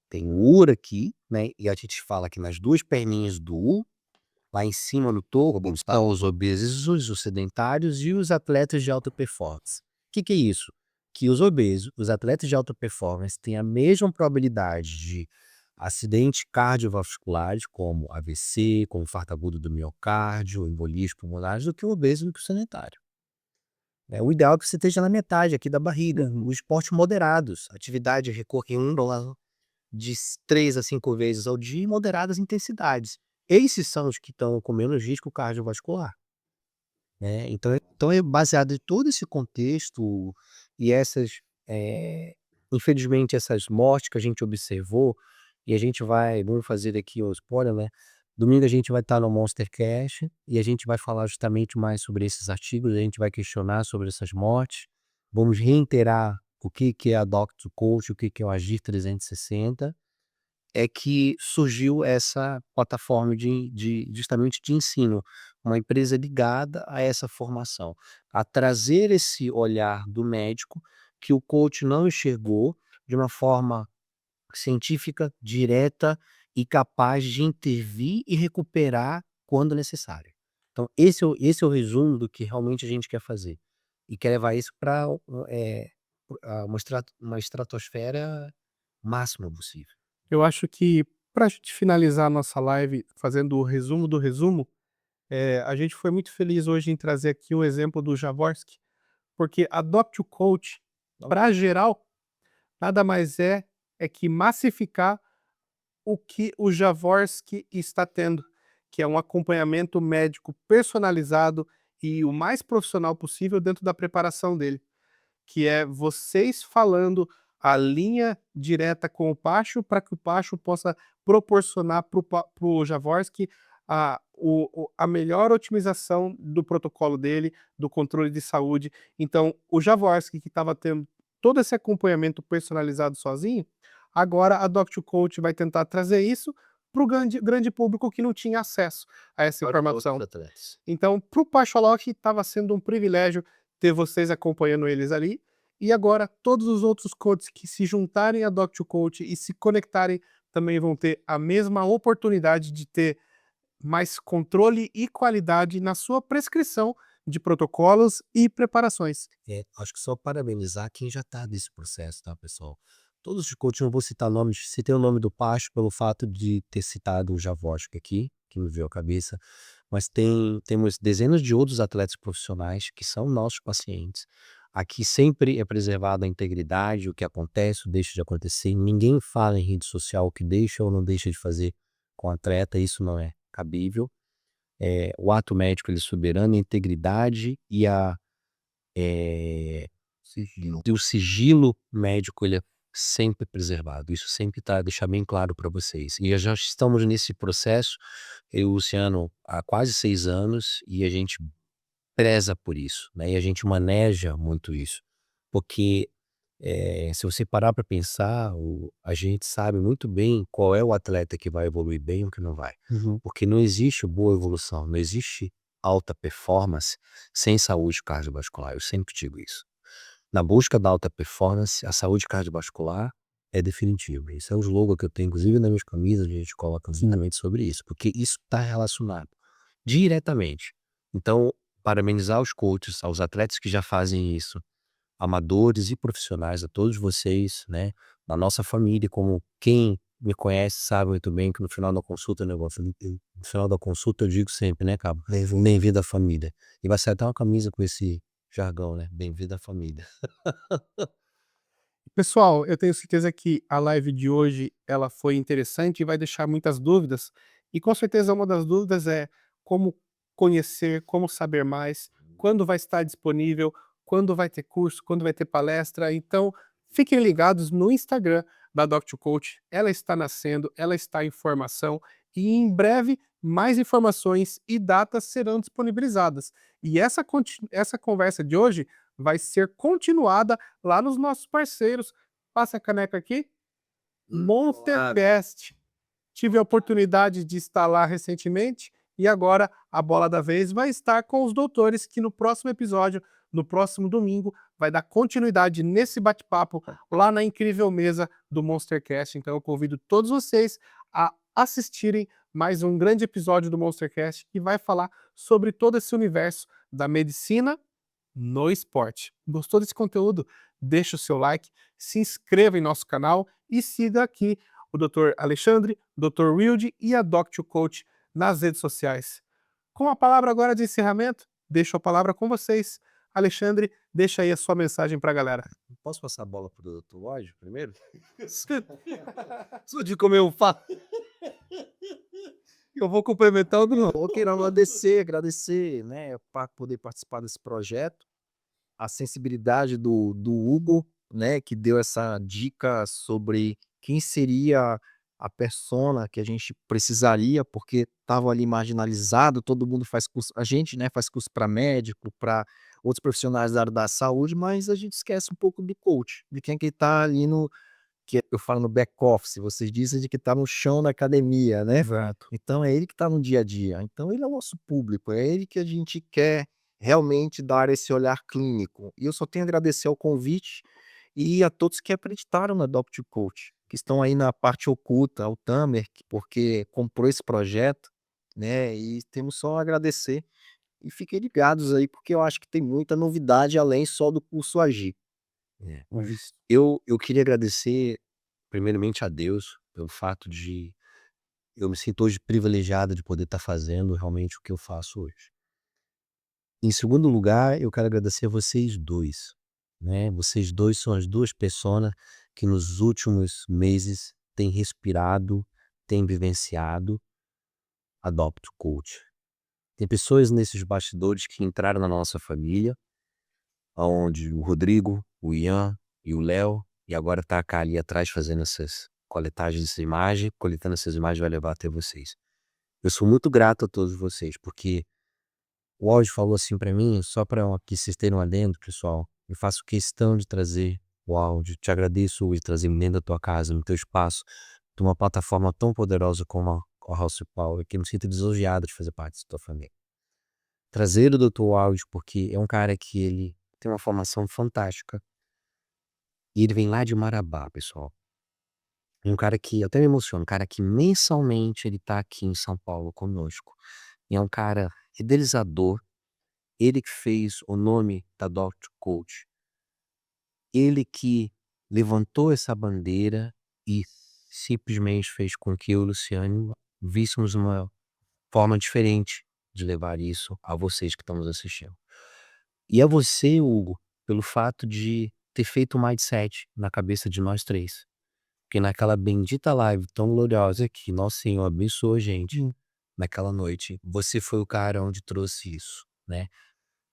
Tem o UR aqui, né? E a gente fala que nas duas perninhas do U, lá em cima no topo, estão os obesos, os sedentários e os atletas de alta performance. O que que é isso? Que os obesos, os atletas de alta performance, têm a mesma probabilidade de acidentes cardiovasculares, como AVC, como infarto agudo do miocárdio, embolias pulmonares, do que o obeso e o sedentário. O ideal é que você esteja na metade aqui da barriga, os esportes moderados, atividade recorrendo de 3 a 5 vezes ao dia em moderadas intensidades. Esses são os que estão com menos risco cardiovascular, né. Então é baseado em todo esse contexto e essas, infelizmente essas mortes que a gente observou, e a gente vamos fazer aqui o spoiler, né, domingo a gente vai estar no Monstercast e a gente vai falar justamente mais sobre esses artigos, a gente vai questionar sobre essas mortes, vamos reiterar o que que é a Doctor Coach, o que que é o Agir 360, é que surgiu essa plataforma de justamente de ensino, uma empresa ligada a essa formação, a trazer esse olhar do médico que o coach não enxergou de uma forma científica, direta e capaz de intervir e recuperar quando necessário. Então esse é o resumo do que realmente a gente quer fazer, e quer levar isso para uma estratosfera máxima possível. Eu acho que, para a gente finalizar a nossa live fazendo o resumo do resumo, a gente foi muito feliz hoje em trazer aqui o exemplo do Jaworski, porque a Adopt a Coach, para geral, nada mais é que massificar o que o Jaworski está tendo, que é um acompanhamento médico personalizado e o mais profissional possível dentro da preparação dele, que é vocês falando a linha direta com o Pacho para que o Pacho possa proporcionar para o Jaworski a melhor otimização do protocolo dele, do controle de saúde. Então, o Jaworski, que estava tendo todo esse acompanhamento personalizado sozinho, agora a Doc2Coach vai tentar trazer isso para o grande público que não tinha acesso a essa informação. Então, para o Pacholok estava sendo um privilégio ter vocês acompanhando eles ali. E agora, todos os outros coaches que se juntarem a Doc2Coach e se conectarem também vão ter a mesma oportunidade de ter mais controle e qualidade na sua prescrição de protocolos e preparações. Acho que só parabenizar quem já está nesse processo, tá, pessoal? Todos os coaches, não vou citar nomes, citei o nome do Pacho pelo fato de ter citado o Javoski aqui, que me veio à cabeça, mas temos dezenas de outros atletas profissionais que são nossos pacientes. Aqui sempre é preservada a integridade, o que acontece, o deixa de acontecer. Ninguém fala em rede social o que deixa ou não deixa de fazer com o atleta, isso não é cabível. O ato médico ele é soberano, a integridade e Sigilo. o sigilo médico ele é sempre preservado. Isso sempre tá deixar bem claro para vocês. E já estamos nesse processo, eu e o Luciano, há quase 6 anos, e a gente preza por isso, né, e a gente maneja muito isso. Porque, se você parar para pensar, a gente sabe muito bem qual é o atleta que vai evoluir bem e o que não vai. Uhum. Porque não existe boa evolução, não existe alta performance sem saúde cardiovascular, eu sempre digo isso. Na busca da alta performance, a saúde cardiovascular é definitiva. Isso é o slogan que eu tenho, inclusive nas minhas camisas, a gente coloca exatamente sobre isso, porque isso está relacionado diretamente. Então, parabenizar os coaches, aos atletas que já fazem isso, amadores e profissionais, a todos vocês, né, na nossa família, como quem me conhece sabe muito bem que no final da consulta, né, no final da consulta eu digo sempre, né, Cabo, bem-vindo à família. E vai sair até uma camisa com esse jargão, né, bem-vindo à família. Pessoal, eu tenho certeza que a live de hoje ela foi interessante e vai deixar muitas dúvidas. E com certeza uma das dúvidas é como conhecer, como saber mais, quando vai estar disponível, quando vai ter curso, quando vai ter palestra. Então, fiquem ligados no Instagram da Doctor Coach. Ela está nascendo, ela está em formação e em breve mais informações e datas serão disponibilizadas. E essa conversa de hoje vai ser continuada lá nos nossos parceiros. Passa a caneca aqui. Monstercast. Tive a oportunidade de estar lá recentemente e agora a bola da vez vai estar com os doutores que no próximo episódio, no próximo domingo, vai dar continuidade nesse bate-papo lá na incrível mesa do Monstercast. Então eu convido todos vocês a assistirem mais um grande episódio do Monstercast que vai falar sobre todo esse universo da medicina no esporte. Gostou desse conteúdo? Deixa o seu like, se inscreva em nosso canal e siga aqui o Dr. Alexandre, Dr. Wilde e a Doctor Coach nas redes sociais. Com a palavra agora de encerramento, deixo a palavra com vocês. Alexandre, deixa aí a sua mensagem para a galera. Posso passar a bola pro Dr. Lodge primeiro? Só de como eu faço. Eu vou complementar o Bruno. Eu quero agradecer, né, para poder participar desse projeto, a sensibilidade do Hugo, né, que deu essa dica sobre quem seria a persona que a gente precisaria, porque estava ali marginalizado, todo mundo faz curso, a gente, né, faz curso para médico, para outros profissionais da área da saúde, mas a gente esquece um pouco do coach, de quem é que está ali no, que eu falo no back office, vocês dizem de que está no chão da academia, né? Exato. Então é ele que está no dia a dia. Então ele é o nosso público, é ele que a gente quer realmente dar esse olhar clínico. E eu só tenho a agradecer ao convite e a todos que acreditaram na Doctor Coach, que estão aí na parte oculta, ao Tamer, porque comprou esse projeto, né? E temos só a agradecer. E fiquem ligados aí, porque eu acho que tem muita novidade além só do curso Agir. É. Mas Eu queria agradecer primeiramente a Deus pelo fato de eu me sinto hoje privilegiado de poder estar fazendo realmente o que eu faço hoje. Em segundo lugar, eu quero agradecer a vocês 2, né, vocês 2 são as 2 pessoas que nos últimos meses têm respirado, têm vivenciado a Adopt Coach. Tem pessoas nesses bastidores que entraram na nossa família, aonde o Rodrigo, o Ian e o Léo, e agora tá a Cá ali atrás fazendo essas coletagens dessa imagem, coletando essas imagens vai levar até vocês. Eu sou muito grato a todos vocês, porque o áudio falou assim pra mim, só pra que vocês tenham um adendo, pessoal, eu faço questão de trazer o áudio, te agradeço de trazer dentro da tua casa, no teu espaço, de uma plataforma tão poderosa como a House Power, que eu me sinto lisonjeado de fazer parte da tua família. Trazer o Dr. Áudio, porque é um cara que ele tem uma formação fantástica, e ele vem lá de Marabá, pessoal. um cara que eu até me emociono, um cara que mensalmente ele tá aqui em São Paulo conosco. E é um cara idealizador, ele que fez o nome da Dr. Coach, ele que levantou essa bandeira e simplesmente fez com que eu e o Luciano víssemos uma forma diferente de levar isso a vocês que estão nos assistindo. E a você, Hugo, pelo fato de ter feito um mindset na cabeça de nós 3. Porque naquela bendita live tão gloriosa que nosso Senhor abençoou a gente, Hum. naquela noite, você foi o cara onde trouxe isso, né.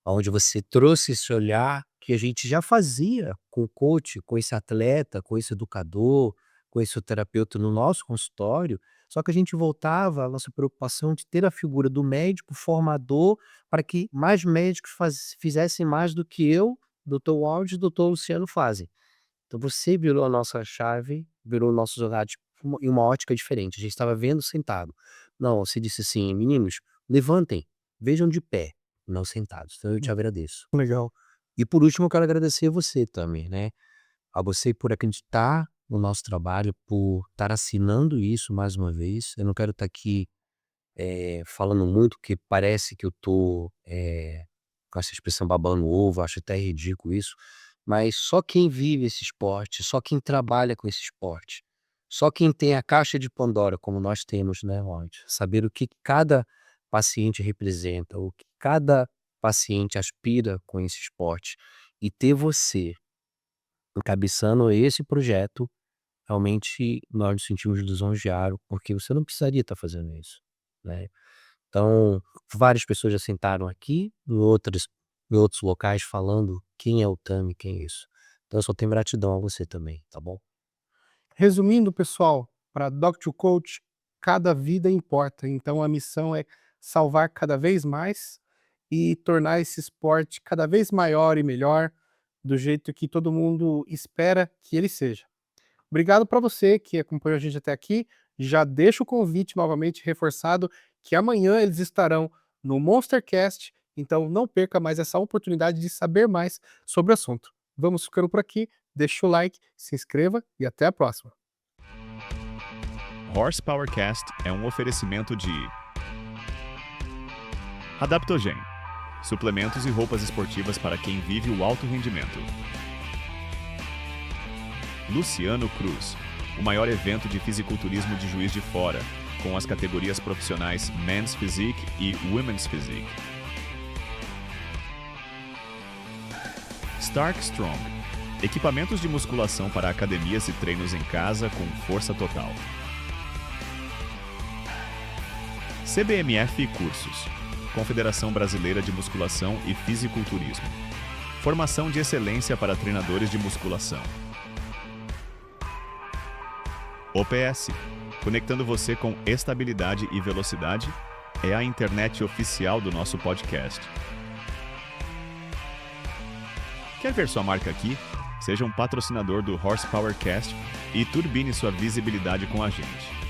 Onde você trouxe esse olhar que a gente já fazia com o coach, com esse atleta, com esse educador, com esse terapeuta no nosso consultório, só que a gente voltava à nossa preocupação de ter a figura do médico formador para que mais médicos fizessem mais do que eu, doutor Walde e doutor Luciano fazem. Então você virou a nossa chave, virou o nosso olhar de em uma ótica diferente, a gente estava vendo sentado. Não, você disse assim: "Meninos, levantem, vejam de pé, não sentados". Então eu te agradeço. Legal. E por último eu quero agradecer você também, né, a você por acreditar no nosso trabalho, por estar assinando isso mais uma vez. Eu não quero estar aqui, falando muito, porque parece que eu tô, com essa expressão babando ovo, acho até ridículo isso, mas só quem vive esse esporte, só quem trabalha com esse esporte, só quem tem a caixa de Pandora como nós temos, né, Rod, saber o que cada paciente representa, o que cada paciente aspira com esse esporte, e ter você encabeçando esse projeto, realmente nós nos sentimos lisonjeados, porque você não precisaria estar fazendo isso, né. Então, várias pessoas já sentaram aqui, em outros locais falando quem é o Tami, quem é isso. Então eu só tenho gratidão a você também, tá bom? Resumindo, pessoal, para Dr. Coach, cada vida importa. Então a missão é salvar cada vez mais e tornar esse esporte cada vez maior e melhor, do jeito que todo mundo espera que ele seja. Obrigado para você que acompanhou a gente até aqui. Já deixo o convite novamente reforçado que amanhã eles estarão no Monstercast, então não perca mais essa oportunidade de saber mais sobre o assunto. Vamos ficando por aqui, deixa o like, se inscreva e até a próxima. Horsepowercast é um oferecimento de Adaptogen, suplementos e roupas esportivas para quem vive o alto rendimento. Luciano Cruz, o maior evento de fisiculturismo de Juiz de Fora, com as categorias profissionais Men's Physique e Women's Physique. Stark Strong, equipamentos de musculação para academias e treinos em casa com força total. CBMF Cursos, Confederação Brasileira de Musculação e Fisiculturismo. Formação de excelência para treinadores de musculação. OPS, conectando você com estabilidade e velocidade, é a internet oficial do nosso podcast. Quer ver sua marca aqui? Seja um patrocinador do Horsepowercast e turbine sua visibilidade com a gente.